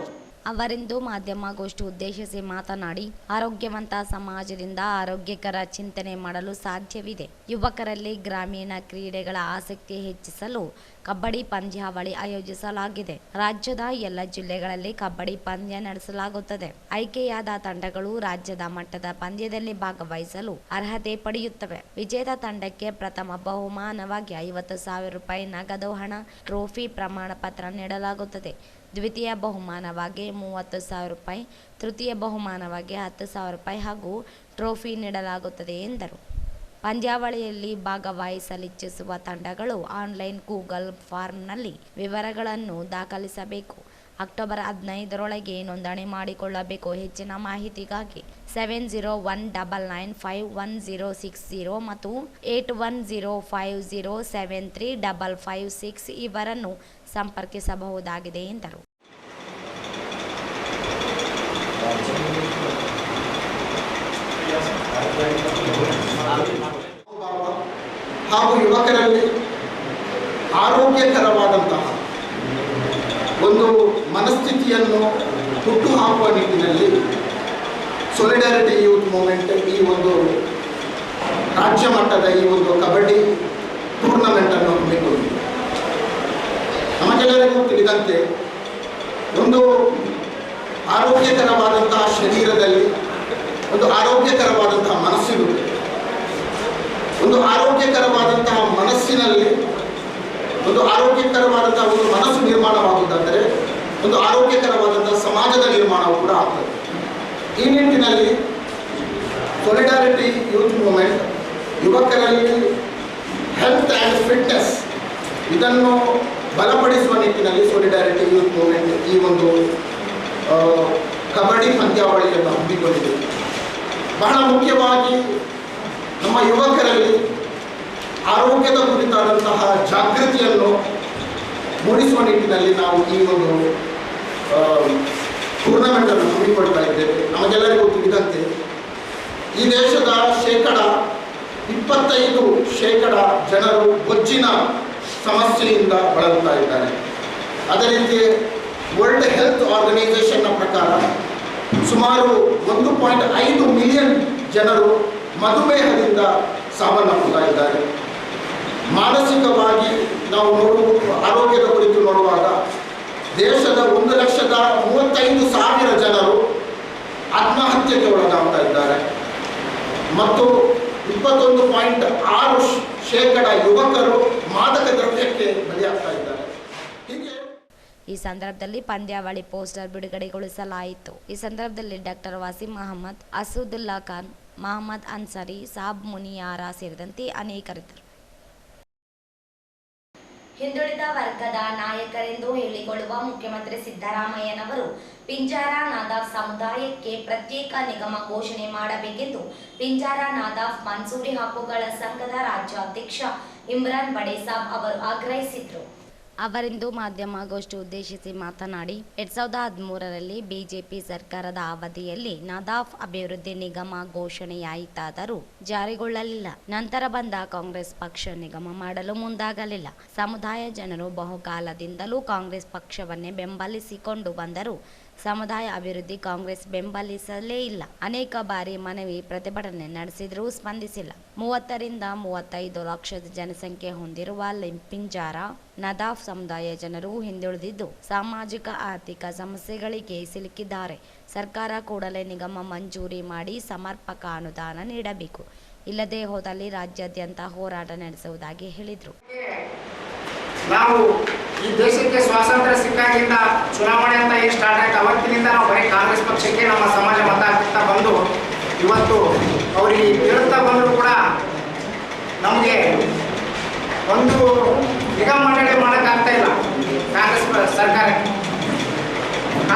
ಅವರಿಂದು ಮಾಧ್ಯಮಗೋಷ್ಠಿ ಉದ್ದೇಶಿಸಿ ಮಾತನಾಡಿ, ಆರೋಗ್ಯವಂತ ಸಮಾಜದಿಂದ ಆರೋಗ್ಯಕರ ಚಿಂತನೆ ಮಾಡಲು ಸಾಧ್ಯವಿದೆ. ಯುವಕರಲ್ಲಿ ಗ್ರಾಮೀಣ ಕ್ರೀಡೆಗಳ ಆಸಕ್ತಿ ಹೆಚ್ಚಿಸಲು ಕಬಡ್ಡಿ ಪಂದ್ಯಾವಳಿ ಆಯೋಜಿಸಲಾಗಿದೆ. ರಾಜ್ಯದ ಎಲ್ಲ ಜಿಲ್ಲೆಗಳಲ್ಲಿ ಕಬಡ್ಡಿ ಪಂದ್ಯ ನಡೆಸಲಾಗುತ್ತದೆ. ಆಯ್ಕೆಯಾದ ತಂಡಗಳು ರಾಜ್ಯದ ಮಟ್ಟದ ಪಂದ್ಯದಲ್ಲಿ ಭಾಗವಹಿಸಲು ಅರ್ಹತೆ ಪಡೆಯುತ್ತವೆ. ವಿಜೇತ ತಂಡಕ್ಕೆ ಪ್ರಥಮ ಬಹುಮಾನವಾಗಿ 50,000 ರೂಪಾಯಿ ನಗದು ಹಣ, ಟ್ರೋಫಿ, ಪ್ರಮಾಣ ಪತ್ರ ನೀಡಲಾಗುತ್ತದೆ. ದ್ವಿತೀಯ ಬಹುಮಾನವಾಗಿ 30,000 ರೂಪಾಯಿ, ತೃತೀಯ ಬಹುಮಾನವಾಗಿ 10,000 ರೂಪಾಯಿ ಹಾಗೂ ಟ್ರೋಫಿ ನೀಡಲಾಗುತ್ತದೆ ಎಂದರು. ಪಂದ್ಯಾವಳಿಯಲ್ಲಿ ಭಾಗವಹಿಸಲಿಚ್ಛಿಸುವ ತಂಡಗಳು ಆನ್ಲೈನ್ ಗೂಗಲ್ ಫಾರ್ಮ್ನಲ್ಲಿ ವಿವರಗಳನ್ನು ದಾಖಲಿಸಬೇಕು. ಅಕ್ಟೋಬರ್ 15ರೊಳಗೆ ನೋಂದಣಿ ಮಾಡಿಕೊಳ್ಳಬೇಕು. ಹೆಚ್ಚಿನ ಮಾಹಿತಿಗಾಗಿ 7019951060 ಮತ್ತು 8105073556 ಇವರನ್ನು ಸಂಪರ್ಕಿಸಬಹುದಾಗಿದೆ ಎಂದರು. ಹಾಗೂ ಯುವಕರಲ್ಲಿ ಆರೋಗ್ಯಕರವಾದಂತಹ ಒಂದು ಮನಸ್ಥಿತಿಯನ್ನು ಹುಟ್ಟುಹಾಕುವ ನಿಟ್ಟಿನಲ್ಲಿ ಸೋಲಿಡಾರಿಟಿ ಯೂತ್ ಮೂವ್ಮೆಂಟ್ ಈ ಒಂದು ರಾಜ್ಯ ಮಟ್ಟದ ಈ ಒಂದು ಕಬಡ್ಡಿ ಟೂರ್ನಮೆಂಟನ್ನು ಹಮ್ಮಿಕೊಂಡಿದೆ. ನಮಗೆಲ್ಲರಿಗೂ ತಿಳಿದಂತೆ ಒಂದು ಆರೋಗ್ಯಕರವಾದಂತಹ ಶರೀರದಲ್ಲಿ ಒಂದು ಆರೋಗ್ಯಕರವಾದಂತಹ ಮನಸ್ಸಿರುತ್ತದೆ. ಒಂದು ಆರೋಗ್ಯಕರವಾದಂತಹ ಮನಸ್ಸಿನಲ್ಲಿ ಒಂದು ಆರೋಗ್ಯಕರವಾದಂತಹ ಒಂದು ಮನಸ್ಸು ನಿರ್ಮಾಣವಾಗುವುದಾದರೆ ಒಂದು ಆರೋಗ್ಯಕರವಾದಂತಹ ಸಮಾಜದ ನಿರ್ಮಾಣವೂ ಕೂಡ ಆಗ್ತದೆ. ಈ ನಿಟ್ಟಿನಲ್ಲಿ ಸೋಲಿಡಾರಿಟಿ ಯೂತ್ ಮೂವ್ಮೆಂಟ್ ಯುವಕರಲ್ಲಿ ಹೆಲ್ತ್ ಆ್ಯಂಡ್ ಫಿಟ್ನೆಸ್ ಇದನ್ನು ಬಲಪಡಿಸುವ ನಿಟ್ಟಿನಲ್ಲಿ ಸೋಲಿಡಾರಿಟಿ ಯೂತ್ ಮೂವ್ಮೆಂಟ್ ಈ ಒಂದು ಕಬಡ್ಡಿ ಪಂದ್ಯಾವಳಿಯನ್ನು ಹಮ್ಮಿಕೊಂಡಿದೆ. ಬಹಳ ಮುಖ್ಯವಾಗಿ ನಮ್ಮ ಯುವಕರಲ್ಲಿ ಆರೋಗ್ಯದ ಕುರಿತಾದಂತಹ ಜಾಗೃತಿಯನ್ನು ಮೂಡಿಸುವ ನಿಟ್ಟಿನಲ್ಲಿ ನಾವು ಈ ಒಂದು ಟೂರ್ನಮೆಂಟನ್ನು ಹಮ್ಮಿಕೊಳ್ತಾ ಇದ್ದೇವೆ. ನಮಗೆಲ್ಲರಿಗೂ ತಿಳಿದಂತೆ ಈ ದೇಶದ 25% ಜನರು ಬೊಜ್ಜಿನ ಸಮಸ್ಯೆಯಿಂದ ಬಳಲುತ್ತಾ ಇದ್ದಾರೆ. ಅದೇ ರೀತಿ ವರ್ಲ್ಡ್ ಹೆಲ್ತ್ ಆರ್ಗನೈಸೇಷನ್ನ ಪ್ರಕಾರ ಸುಮಾರು 1.5 ಮಿಲಿಯನ್ ಜನರು ಮಧುಮೇಹದಿಂದ ಸಾವನ್ನಪ್ಪುತ್ತಾ ಇದ್ದಾರೆ. ಮಾನಸಿಕವಾಗಿ ನಾವು ಆರೋಗ್ಯದ ಕುರಿತು ನೋಡುವಾಗ ದೇಶದ 1,35,000 ಜನರು ಆತ್ಮಹತ್ಯೆಗೆ ಒಳಗಾಗ್ತಾ ಇದ್ದಾರೆ ಮತ್ತು 21.6% ಯುವಕರು ಮಾದಕ ದ್ರವ್ಯಕ್ಕೆ ಬಲಿಯಾಗ್ತಾ ಇದ್ದಾರೆ. ಹೀಗೆ ಈ ಸಂದರ್ಭದಲ್ಲಿ ಪಂದ್ಯಾವಳಿ ಪೋಸ್ಟರ್ ಬಿಡುಗಡೆಗೊಳಿಸಲಾಯಿತು. ಈ ಸಂದರ್ಭದಲ್ಲಿ ಡಾಕ್ಟರ್ ವಾಸಿಂ ಅಹಮದ್, ಅಸದುಲ್ಲಾ ಖಾನ್, ಮಹಮ್ಮದ್ ಅನ್ಸಾರಿ, ಸಾಬ್ ಮುನಿಯಾರ ಸೇರಿದಂತೆ ಅನೇಕರಿದ್ದರು. ಹಿಂದುಳಿದ ವರ್ಗದ ನಾಯಕರೆಂದು ಹೇಳಿಕೊಳ್ಳುವ ಮುಖ್ಯಮಂತ್ರಿ ಸಿದ್ದರಾಮಯ್ಯನವರು ಪಿಂಜಾರ ನಾದಾಫ್ ಸಮುದಾಯಕ್ಕೆ ಪ್ರತ್ಯೇಕ ನಿಗಮ ಘೋಷಣೆ ಮಾಡಬೇಕೆಂದು ಪಿಂಜಾರ ನಾದಾಫ್ ಮನ್ಸೂರಿ ಹಕ್ಕುಗಳ ಸಂಘದ ರಾಜ್ಯಾಧ್ಯಕ್ಷ ಇಮ್ರಾನ್ ಬಡೇಸಾಬ್ ಅವರು ಆಗ್ರಹಿಸಿದರು. ಅವರಿಂದು ಮಾಧ್ಯಮಗೋಷ್ಠಿ ಉದ್ದೇಶಿಸಿ ಮಾತನಾಡಿ 2013ರಲ್ಲಿ ಬಿಜೆಪಿ ಸರ್ಕಾರದ ಅವಧಿಯಲ್ಲಿ ನಾದಾಫ್ ಅಭಿವೃದ್ಧಿ ನಿಗಮ ಘೋಷಣೆಯಾಯಿತಾದರೂ ಜಾರಿಗೊಳ್ಳಲಿಲ್ಲ. ನಂತರ ಬಂದ ಕಾಂಗ್ರೆಸ್ ಪಕ್ಷ ನಿಗಮ ಮಾಡಲು ಮುಂದಾಗಲಿಲ್ಲ. ಸಮುದಾಯ ಜನರು ಬಹುಕಾಲದಿಂದಲೂ ಕಾಂಗ್ರೆಸ್ ಪಕ್ಷವನ್ನೇ ಬೆಂಬಲಿಸಿಕೊಂಡು ಬಂದರು. ಸಮುದಾಯ ಅಭಿವೃದ್ಧಿ ಕಾಂಗ್ರೆಸ್ ಬೆಂಬಲಿಸಲೇ ಇಲ್ಲ. ಅನೇಕ ಬಾರಿ ಮನವಿ ಪ್ರತಿಭಟನೆ ನಡೆಸಿದರೂ ಸ್ಪಂದಿಸಿಲ್ಲ. 30ರಿಂದ 35 ಲಕ್ಷದ ಜನಸಂಖ್ಯೆ ಹೊಂದಿರುವ ಪಿಂಜಾರ ನದಾಫ್ ಸಮುದಾಯ ಜನರು ಹಿಂದುಳಿದಿದ್ದು ಸಾಮಾಜಿಕ ಆರ್ಥಿಕ ಸಮಸ್ಯೆಗಳಿಗೆ ಸಿಲುಕಿದ್ದಾರೆ. ಸರ್ಕಾರ ಕೂಡಲೇ ನಿಗಮ ಮಂಜೂರಿ ಮಾಡಿ ಸಮರ್ಪಕ ಅನುದಾನ ನೀಡಬೇಕು. ಇಲ್ಲದೆ ಹೋದಲ್ಲಿ ರಾಜ್ಯಾದ್ಯಂತ ಹೋರಾಟ ನಡೆಸುವುದಾಗಿ ಹೇಳಿದರು. ನಾವು ಈ ದೇಶಕ್ಕೆ ಸ್ವಾತಂತ್ರ್ಯ ಸಿಕ್ಕಾಗಿಂದ ಚುನಾವಣೆ ಅಂತ ಏನು ಸ್ಟಾರ್ಟ್ ಆಯ್ತು ಅವತ್ತಿನಿಂದ ನಾವು ಬರೀ ಕಾಂಗ್ರೆಸ್ ಪಕ್ಷಕ್ಕೆ ನಮ್ಮ ಸಮಾಜ ಮತ ಹಾಕ್ತಾ ಬಂದು ಇವತ್ತು ಅವರಿಗೆ ಕೇಳ್ತಾ ಬಂದರೂ ಕೂಡ ನಮಗೆ ಒಂದು ನಿಗಮ ಮಂಡಳಿ ಮಾಡೋಕ್ಕಾಗ್ತಾ ಇಲ್ಲ ಕಾಂಗ್ರೆಸ್ ಸರ್ಕಾರಕ್ಕೆ.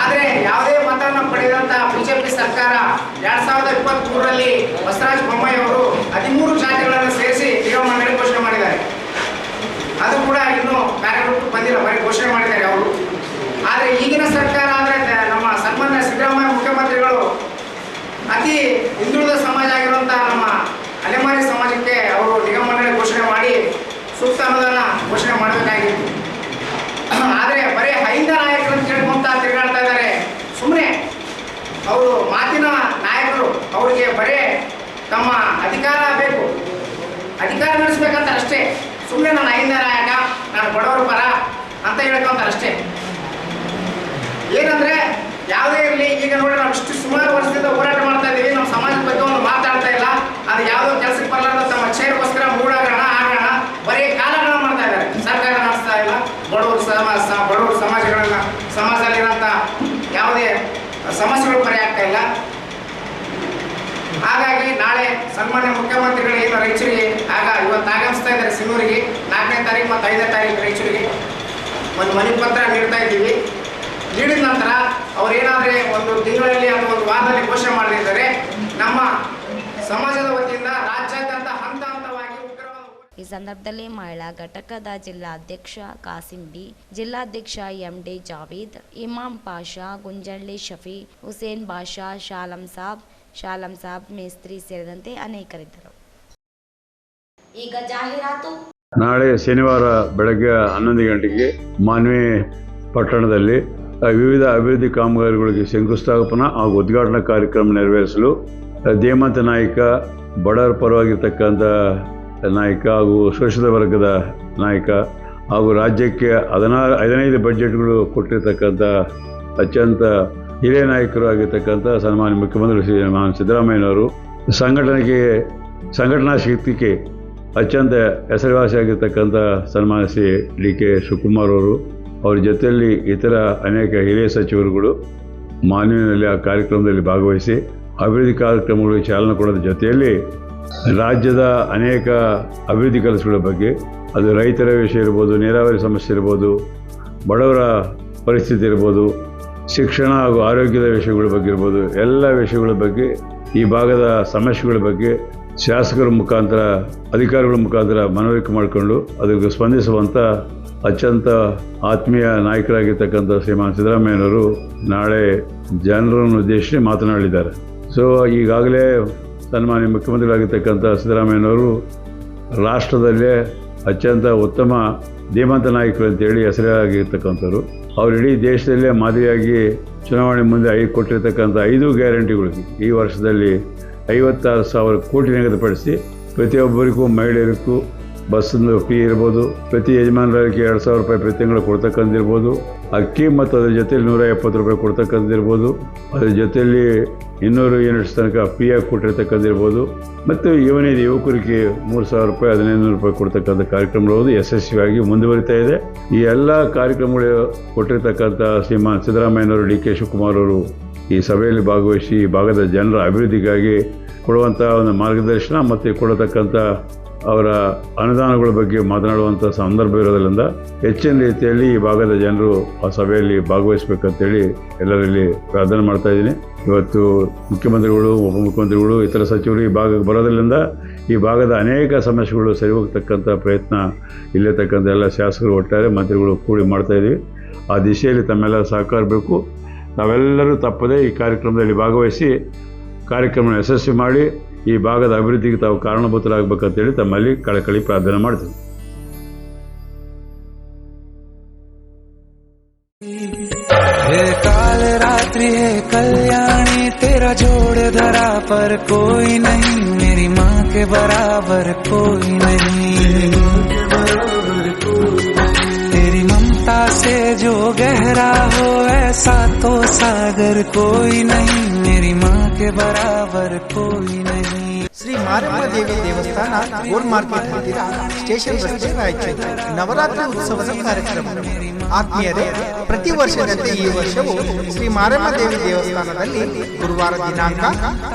ಆದರೆ ಯಾವುದೇ ಮತವನ್ನು ಪಡೆದಂಥ ಬಿಜೆಪಿ ಸರ್ಕಾರ 2023ರಲ್ಲಿ ಬಸವರಾಜ ಬೊಮ್ಮಾಯಿ ಅವರು 13 ಜಾತಿಗಳನ್ನು ಸೇರಿಸಿ ನಿಗಮ ಮಂಡಳಿ ಘೋಷಣೆ ಮಾಡಿದ್ದಾರೆ. ಅದು ಕೂಡ ಇನ್ನೂ ಕಾರ್ಯರೂಪಕ್ಕೆ ಬಂದಿಲ್ಲ, ಬರೀ ಘೋಷಣೆ ಮಾಡಿದ್ದಾರೆ ಅವರು. ಆದರೆ ಈಗಿನ ಸರ್ಕಾರ ಅಂದರೆ ನಮ್ಮ ಸನ್ಮಾನ್ಯ ಸಿದ್ದರಾಮಯ್ಯ ಮುಖ್ಯಮಂತ್ರಿಗಳು ಅತಿ ಹಿಂದುಳಿದ ಸಮಾಜ ಆಗಿರುವಂಥ ನಮ್ಮ ಅಲೆಮಾರಿ ಸಮಾಜಕ್ಕೆ ಅವರು ನಿಗಮ ಮಂಡಳಿ ಘೋಷಣೆ ಮಾಡಿ ಸೂಕ್ತ ಅನುದಾನ ಘೋಷಣೆ ಮಾಡಬೇಕಾಗಿತ್ತು. ಆದರೆ ಬರೀ ಹೈಂದ ನಾಯಕರನ್ನು ಕೇಳ್ಕೊಂತ ತಿರುಗಾಡ್ತಾ ಇದ್ದಾರೆ. ಸುಮ್ಮನೆ ಅವರು ಮಾತಿನ ನಾಯಕರು, ಅವರಿಗೆ ಬರೀ ತಮ್ಮ ಅಧಿಕಾರ ಬೇಕು, ಅಧಿಕಾರ ನಡೆಸ್ಬೇಕಂತ ಅಷ್ಟೇ. ಸುಮ್ಮನೆ ನಾನು ಹೈಂದ ನಾಯಕ, ನಾನು ಬಡವರ ಪರ ಅಂತ ಹೇಳ್ಕೊಂತಾರೆ ಅಷ್ಟೇ. ಏನಂದರೆ ಯಾವುದೇ ಇರಲಿ, ಈಗ ನೋಡಿ ನಾವು ಇಷ್ಟು ಸುಮಾರು ವರ್ಷದಿಂದ ಹೋರಾಟ ಮಾಡ್ತಾ ಇದ್ದೀವಿ, ನಮ್ಮ ಸಮಾಜದ ಬಗ್ಗೆ ಒಂದು ಮಾತಾಡ್ತಾ ಇಲ್ಲ. ಅದು ಯಾವುದೋ ಕೆಲಸಕ್ಕೆ ಬರಲಾರ್ದ ತಮ್ಮ ಚೇರ್ಗೋಸ್ಕರ ಮೂಡಾಗೋಣ ಆಗೋಣ ಬರೀ ಕಾಲಗಳನ್ನ ಮಾಡ್ತಾ ಇದ್ದಾರೆ. ಸರ್ಕಾರ ನಡೆಸ್ತಾ ಇಲ್ಲ. ಬಡವರು ಸಮಾಜದಲ್ಲಿರೋಂಥ ಯಾವುದೇ ಸಮಸ್ಯೆಗಳು ಪರಿಹಾರ ಇಲ್ಲ. ಹಾಗಾಗಿ ನಾಳೆ ಸನ್ಮಾನ್ಯ ಮುಖ್ಯಮಂತ್ರಿಗಳು ಏನು ರಾಯಚೂರಿಗೆ ಇವತ್ತು ಆಗಮಿಸ್ತಾ ಇದ್ದಾರೆ ಸಿನ್ನೂರಿಗೆ, 4ನೇ ತಾರೀಕು ಮತ್ತು 5ನೇ ತಾರೀಕು ರಾಯಚೂರಿಗೆ ಒಂದು ಮನವಿ ಪತ್ರ ನೀಡ್ತಾ ಇದ್ದೀವಿ. ನೀಡಿದ ನಂತರ ಅವರೇನಾದರೆ ಒಂದು ತಿಂಗಳಲ್ಲಿ ಅಥವಾ ಒಂದು ವಾರದಲ್ಲಿ ಘೋಷಣೆ ಮಾಡದಿದ್ದರೆ ನಮ್ಮ ಸಮಾಜದ ವತಿಯಿಂದ ರಾಜ್ಯಾದ್ಯಂತ ಹಂತ ಹಂತವಾಗಿ ಉಗ್ರವಾದ. ಈ ಸಂದರ್ಭದಲ್ಲಿ ಮಹಿಳಾ ಘಟಕದ ಜಿಲ್ಲಾಧ್ಯಕ್ಷ ಕಾಸಿಂ ಬಿ, ಜಿಲ್ಲಾಧ್ಯಕ್ಷ MD ಜಾವೀದ್, ಇಮಾಮ್ ಪಾಷಾ, ಗುಂಜಳ್ಳಿ ಶಫಿ, ಹುಸೇನ್ ಬಾಷಾ, ಶಾಲಂ ಸಾಬ್ ಮೇಸ್ತ್ರಿ ಸೇರಿದಂತೆ ಅನೇಕರಿದ್ದರು. ಈಗ ಜಾಹೀರಾತು. ನಾಳೆ ಶನಿವಾರ ಬೆಳಗ್ಗೆ 11 ಗಂಟೆಗೆ ಮಾನ್ವಿ ಪಟ್ಟಣದಲ್ಲಿ ವಿವಿಧ ಅಭಿವೃದ್ಧಿ ಕಾಮಗಾರಿಗಳಿಗೆ ಶಂಕುಸ್ಥಾಪನಾ ಹಾಗೂ ಉದ್ಘಾಟನಾ ಕಾರ್ಯಕ್ರಮ ನೆರವೇರಿಸಲು ಧೀಮಂತ ನಾಯಕ, ಬಡವರ ಪರವಾಗಿರ್ತಕ್ಕಂಥ ನಾಯಕ ಹಾಗೂ ಶೋಷಿತ ವರ್ಗದ ನಾಯಕ ಹಾಗೂ ರಾಜ್ಯಕ್ಕೆ 15 ಬಜೆಟ್ಗಳು ಕೊಟ್ಟಿರ್ತಕ್ಕಂಥ ಅತ್ಯಂತ ಹಿರಿಯ ನಾಯಕರು ಆಗಿರ್ತಕ್ಕಂಥ ಸನ್ಮಾನ್ಯ ಮುಖ್ಯಮಂತ್ರಿ ಶ್ರೀ ಸಿದ್ದರಾಮಯ್ಯನವರು ಸಂಘಟನಾ ಶಕ್ತಿಗೆ ಅತ್ಯಂತ ಹೆಸರುವಾಸಿಯಾಗಿರ್ತಕ್ಕಂಥ ಸನ್ಮಾನ್ಯ ಶ್ರೀ DK ಶಿವಕುಮಾರ್ ಅವರು, ಅವ್ರ ಜೊತೆಯಲ್ಲಿ ಇತರ ಅನೇಕ ಹಿರಿಯ ಸಚಿವರುಗಳು ಮಾನ್ವಿನಲ್ಲಿ ಆ ಕಾರ್ಯಕ್ರಮದಲ್ಲಿ ಭಾಗವಹಿಸಿ ಅಭಿವೃದ್ಧಿ ಕಾರ್ಯಕ್ರಮಗಳಿಗೆ ಚಾಲನೆ ಕೊಡೋದ್ರ ಜೊತೆಯಲ್ಲಿ ರಾಜ್ಯದ ಅನೇಕ ಅಭಿವೃದ್ಧಿ ಕೆಲಸಗಳ ಬಗ್ಗೆ, ಅದು ರೈತರ ವಿಷಯ ಇರ್ಬೋದು, ನೀರಾವರಿ ಸಮಸ್ಯೆ ಇರ್ಬೋದು, ಬಡವರ ಪರಿಸ್ಥಿತಿ ಇರ್ಬೋದು, ಶಿಕ್ಷಣ ಹಾಗೂ ಆರೋಗ್ಯದ ವಿಷಯಗಳ ಬಗ್ಗೆ ಇರ್ಬೋದು, ಎಲ್ಲ ವಿಷಯಗಳ ಬಗ್ಗೆ, ಈ ಭಾಗದ ಸಮಸ್ಯೆಗಳ ಬಗ್ಗೆ ಶಾಸಕರ ಮುಖಾಂತರ, ಅಧಿಕಾರಿಗಳ ಮುಖಾಂತರ ಮನವರಿಕೆ ಮಾಡಿಕೊಂಡು ಅದಕ್ಕೆ ಸ್ಪಂದಿಸುವಂಥ ಅತ್ಯಂತ ಆತ್ಮೀಯ ನಾಯಕರಾಗಿರ್ತಕ್ಕಂಥ ಶ್ರೀಮಾನ್ ಸಿದ್ದರಾಮಯ್ಯನವರು ನಾಳೆ ಜನರನ್ನು ಉದ್ದೇಶಿಸಿ ಮಾತನಾಡಿದ್ದಾರೆ. ಸೊ ಈಗಾಗಲೇ ಸನ್ಮಾನ್ಯ ಮುಖ್ಯಮಂತ್ರಿಗಳಾಗಿರ್ತಕ್ಕಂಥ ಸಿದ್ದರಾಮಯ್ಯನವರು ರಾಷ್ಟ್ರದಲ್ಲೇ ಅತ್ಯಂತ ಉತ್ತಮ ಧೀಮಂತ ನಾಯಕರು ಅಂತೇಳಿ ಹೆಸರಾಗಿರ್ತಕ್ಕಂಥವ್ರು. ಅವರು ಇಡೀ ದೇಶದಲ್ಲೇ ಮಾದರಿಯಾಗಿ ಚುನಾವಣೆ ಮುಂದೆ ಕೊಟ್ಟಿರ್ತಕ್ಕಂಥ 5 ಗ್ಯಾರಂಟಿಗಳಿಗೆ ಈ ವರ್ಷದಲ್ಲಿ 56,000 ಕೋಟಿ ನಿಗದಿಪಡಿಸಿ ಪ್ರತಿಯೊಬ್ಬರಿಗೂ, ಮಹಿಳೆಯರಿಗೂ ಬಸ್ಸಿಂದು ಫ್ರೀ ಇರ್ಬೋದು, ಪ್ರತಿ ಯಜಮಾನರಿಗೆ 2,000 ರೂಪಾಯಿ ಪ್ರತಿ ತಿಂಗಳು ಕೊಡ್ತಕ್ಕಂಥಿರ್ಬೋದು, ಅಕ್ಕಿ ಮತ್ತು ಅದ್ರ ಜೊತೆಯಲ್ಲಿ 170 ರೂಪಾಯಿ ಕೊಡ್ತಕ್ಕಂಥಿರ್ಬೋದು, ಅದ್ರ ಜೊತೆಯಲ್ಲಿ 200 ಯೂನಿಟ್ಸ್ ತನಕ ಫ್ರೀಯಾಗಿ ಕೊಟ್ಟಿರ್ತಕ್ಕಂಥಿರ್ಬೋದು, ಮತ್ತು ಯುವಕರಿಗೆ 3,000 ರೂಪಾಯಿ 1,500 ರೂಪಾಯಿ ಕೊಡ್ತಕ್ಕಂಥ ಕಾರ್ಯಕ್ರಮಗಳು ಯಶಸ್ವಿಯಾಗಿ ಮುಂದುವರಿತಾ ಇದೆ. ಈ ಎಲ್ಲ ಕಾರ್ಯಕ್ರಮಗಳು ಕೊಟ್ಟಿರ್ತಕ್ಕಂಥ ಶ್ರೀಮಾನ್ ಸಿದ್ದರಾಮಯ್ಯನವರು, DK ಶಿವಕುಮಾರ್ ಅವರು ಈ ಸಭೆಯಲ್ಲಿ ಭಾಗವಹಿಸಿ ಈ ಭಾಗದ ಜನರ ಅಭಿವೃದ್ಧಿಗಾಗಿ ಕೊಡುವಂಥ ಒಂದು ಮಾರ್ಗದರ್ಶನ ಮತ್ತು ಕೊಡತಕ್ಕಂಥ ಅವರ ಅನುದಾನಗಳ ಬಗ್ಗೆ ಮಾತನಾಡುವಂಥ ಸಂದರ್ಭ ಇರೋದ್ರಿಂದ ಹೆಚ್ಚಿನ ರೀತಿಯಲ್ಲಿ ಈ ಭಾಗದ ಜನರು ಆ ಸಭೆಯಲ್ಲಿ ಭಾಗವಹಿಸಬೇಕಂತೇಳಿ ಎಲ್ಲರಲ್ಲಿ ಪ್ರಾರ್ಥನೆ ಮಾಡ್ತಾ ಇದ್ದೀನಿ. ಇವತ್ತು ಮುಖ್ಯಮಂತ್ರಿಗಳು, ಉಪಮುಖ್ಯಮಂತ್ರಿಗಳು, ಇತರ ಸಚಿವರು ಈ ಭಾಗಕ್ಕೆ ಬರೋದ್ರಿಂದ ಈ ಭಾಗದ ಅನೇಕ ಸಮಸ್ಯೆಗಳು ಸರಿ ಹೋಗ್ತಕ್ಕಂಥ ಪ್ರಯತ್ನ ಇಲ್ಲಿರ್ತಕ್ಕಂಥ ಎಲ್ಲ ಶಾಸಕರು, ಒಟ್ಟಾರೆ ಮಂತ್ರಿಗಳು ಕೂಡಿ ಮಾಡ್ತಾಯಿದ್ದೀವಿ. ಆ ದಿಶೆಯಲ್ಲಿ ತಮ್ಮೆಲ್ಲರ ಸಹಕಾರ ಬೇಕು. ನಾವೆಲ್ಲರೂ ತಪ್ಪದೇ ಈ ಕಾರ್ಯಕ್ರಮದಲ್ಲಿ ಭಾಗವಹಿಸಿ ಕಾರ್ಯಕ್ರಮ ಯಶಸ್ವಿ ಮಾಡಿ ಈ ಭಾಗದ ಅಭಿವೃದ್ಧಿಗೆ ತಾವು ಕಾರಣಭೂತರಾಗಬೇಕಂತೇಳಿ ತಮ್ಮಲ್ಲಿ ಕಳಕಳಿ ಪ್ರಾರ್ಥನೆ ಮಾಡ್ತೀವಿ. काल रात्रि है कल्याणी, तेरा जोड़ धरा पर कोई नहीं, मेरी माँ के बराबर कोई नहीं। तेरी ममता से जो गहरा हो ऐसा तो सागर कोई नहीं, मेरी माँ के बराबर कोई नहीं। ಶ್ರೀ ಮಾರಮ್ಮ ದೇವಿ ದೇವಸ್ಥಾನ ಗೋಲ್ ಮಾರ್ಕೆಟ್ ಹತ್ತಿರ ಸ್ಟೇಷನ್ ರಸ್ತೆ ರಾಯಚೂರು. ನವರಾತ್ರಿ ಉತ್ಸವದ ಕಾರ್ಯಕ್ರಮ. ಆತ್ಮೀಯರೇ, ಪ್ರತಿ ವರ್ಷದಂತೆ ಈ ವರ್ಷವೂ ಶ್ರೀ ಮಾರಮ್ಮ ದೇವಿ ದೇವಸ್ಥಾನದಲ್ಲಿ ಗುರುವಾರ ದಿನಾಂಕ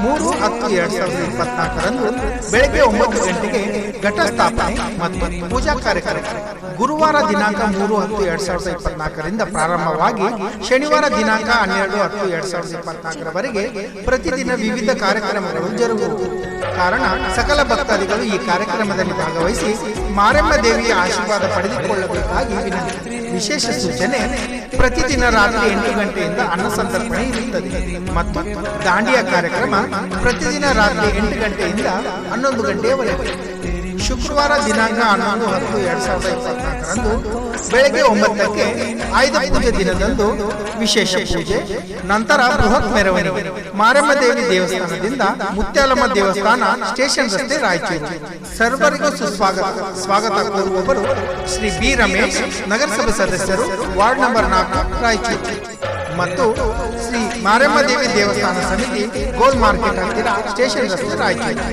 3/10/2024 ಬೆಳಗ್ಗೆ 9 ಗಂಟೆಗೆ ಘಟ ಸ್ಥಾಪನೆ ಮತ್ತು ಪೂಜಾ ಕಾರ್ಯಕ್ರಮ. ಗುರುವಾರ ದಿನಾಂಕ 3/10/2024 ಪ್ರಾರಂಭವಾಗಿ ಶನಿವಾರ ದಿನಾಂಕ 12/10/2024 ಪ್ರತಿದಿನ ವಿವಿಧ ಕಾರ್ಯಕ್ರಮಗಳು ಜರುಗುವುದು. ಕಾರಣ ಸಕಲ ಭಕ್ತಾದಿಗಳು ಈ ಕಾರ್ಯಕ್ರಮದಲ್ಲಿ ಭಾಗವಹಿಸಿ ಮಾರಮ್ಮ ದೇವಿಯ ಆಶೀರ್ವಾದ ಪಡೆದುಕೊಳ್ಳಬೇಕಾಗಿ ವಿನಂತಿ. ವಿಶೇಷ ಸೂಚನೆ: ಪ್ರತಿದಿನ ರಾತ್ರಿ 8 ಗಂಟೆಯಿಂದ ಅನ್ನ ಸಂತರ್ಪಣೆ ಇರುತ್ತದೆ ಮತ್ತು ದಾಂಡಿಯಾ ಕಾರ್ಯಕ್ರಮ ಪ್ರತಿದಿನ ರಾತ್ರಿ 8 ಗಂಟೆಯಿಂದ 11 ಗಂಟೆಯವರೆಗೆ. ಶುಕ್ರವಾರ ದಿನಾಂಕ 11/10/2024 ಬೆಳಗ್ಗೆ 9ಕ್ಕೆ ಆಯುಧ ಪೂಜೆ ದಿನದಂದು ವಿಶೇಷ ಪೂಜೆ, ನಂತರ ಬೃಹತ್ ಮೆರವಣಿಗೆ ಮಾರಮ್ಮ ದೇವಿ ದೇವಸ್ಥಾನದಿಂದ ಮುತ್ಯಾಲಮ್ಮ ದೇವಸ್ಥಾನ ಸ್ಟೇಷನ್ ರಸ್ತೆ ರಾಯಚೂರು. ಸರ್ವರಿಗೂ ಸ್ವಾಗತ ಕೋರುವವರು ಶ್ರೀ ಬಿ ರಮೇಶ್, ನಗರಸಭೆ ಸದಸ್ಯರು, ವಾರ್ಡ್ ನಂಬರ್ 4 ರಾಯಚೂರು ಮತ್ತು ಶ್ರೀ ಮಾರಮ್ಮ ದೇವಿ ದೇವಸ್ಥಾನ ಸಮಿತಿ, ಗೋಲ್ ಮಾರ್ಕೆಟ್ ಹತ್ತಿರ ಸ್ಟೇಷನ್ ರಸ್ತೆ ರಾಯಚೂರು.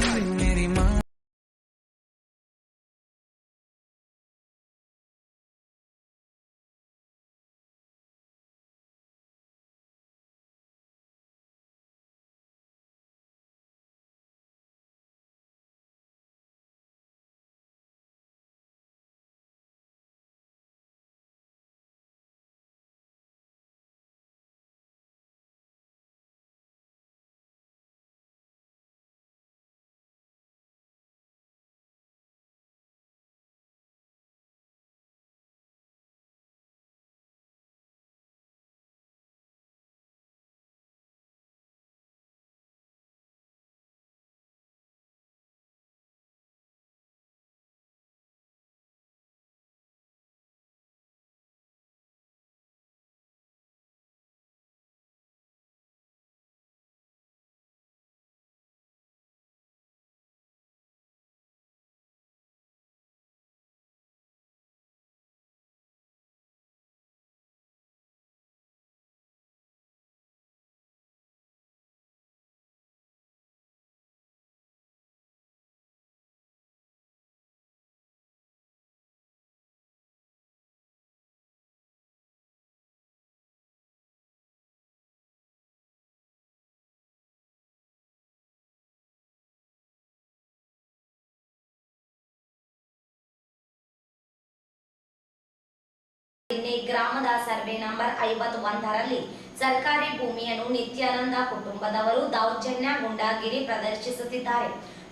ನಿನ್ನೆ ಗ್ರಾಮದ ಸರ್ವೆ ನಂಬರ್ 51ರಲ್ಲಿ ಸರ್ಕಾರಿ ಭೂಮಿಯನ್ನು ನಿತ್ಯಾನಂದ ಕುಟುಂಬದವರು ದೌರ್ಜನ್ಯ ಗೂಂಡಾಗಿರಿ ಪ್ರದರ್ಶಿಸುತ್ತಿದ್ದಾರೆ,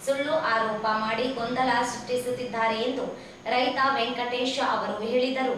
ಸುಳ್ಳು ಆರೋಪ ಮಾಡಿ ಗೊಂದಲ ಸೃಷ್ಟಿಸುತ್ತಿದ್ದಾರೆ ಎಂದು ರೈತ ವೆಂಕಟೇಶ್ ಅವರು ಹೇಳಿದರು.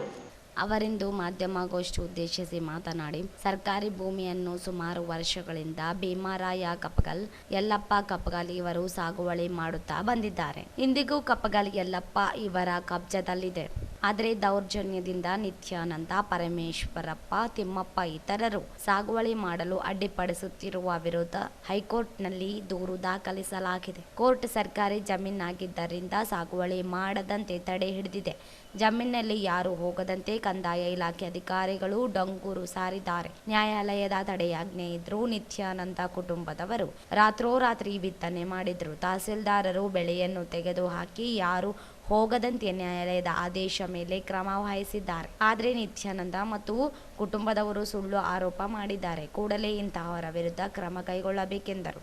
ಅವರಿಂದು ಮಾಧ್ಯಮಗೋಷ್ಠಿ ಉದ್ದೇಶಿಸಿ ಮಾತನಾಡಿ, ಸರ್ಕಾರಿ ಭೂಮಿಯನ್ನು ಸುಮಾರು ವರ್ಷಗಳಿಂದ ಭೀಮರಾಯ ಕಪ್ಪಗಲ್, ಯಲ್ಲಪ್ಪ ಕಪ್ಪಗಲ್ ಇವರು ಸಾಗುವಳಿ ಮಾಡುತ್ತಾ ಬಂದಿದ್ದಾರೆ. ಇಂದಿಗೂ ಕಪ್ಪಗಲ್ ಯಲ್ಲಪ್ಪ ಇವರ ಕಬ್ಜದಲ್ಲಿದೆ. ಆದರೆ ದೌರ್ಜನ್ಯದಿಂದ ನಿತ್ಯಾನಂದ, ಪರಮೇಶ್ವರಪ್ಪ, ತಿಮ್ಮಪ್ಪ ಇತರರು ಸಾಗುವಳಿ ಮಾಡಲು ಅಡ್ಡಿಪಡಿಸುತ್ತಿರುವ ವಿರುದ್ಧ ಹೈಕೋರ್ಟ್ನಲ್ಲಿ ದೂರು ದಾಖಲಿಸಲಾಗಿದೆ. ಕೋರ್ಟ್ ಸರ್ಕಾರಿ ಜಮೀನಾಗಿದ್ದರಿಂದ ಸಾಗುವಳಿ ಮಾಡದಂತೆ ತಡೆ ಹಿಡಿದಿದೆ. ಜಮೀನಿನಲ್ಲಿ ಯಾರು ಹೋಗದಂತೆ ಕಂದಾಯ ಇಲಾಖೆ ಅಧಿಕಾರಿಗಳು ಡಂಗೂರು ಸಾರಿದ್ದಾರೆ. ನ್ಯಾಯಾಲಯದ ತಡೆಯಾಜ್ಞೆ ಇದ್ರೂ ನಿತ್ಯಾನಂದ ಕುಟುಂಬದವರು ರಾತ್ರೋರಾತ್ರಿ ಬಿತ್ತನೆ ಮಾಡಿದ್ರು. ತಹಸೀಲ್ದಾರರು ಬೆಳೆಯನ್ನು ತೆಗೆದು ಹಾಕಿ ಯಾರು ಹೋಗದಂತೆ ನ್ಯಾಯಾಲಯದ ಆದೇಶ ಮೇಲೆ ಕ್ರಮ ವಹಿಸಿದ್ದಾರೆ. ಆದರೆ ನಿತ್ಯಾನಂದ ಮತ್ತು ಕುಟುಂಬದವರು ಸುಳ್ಳು ಆರೋಪ ಮಾಡಿದ್ದಾರೆ. ಕೂಡಲೇ ಇಂತಹವರ ವಿರುದ್ಧ ಕ್ರಮ ಕೈಗೊಳ್ಳಬೇಕೆಂದರು.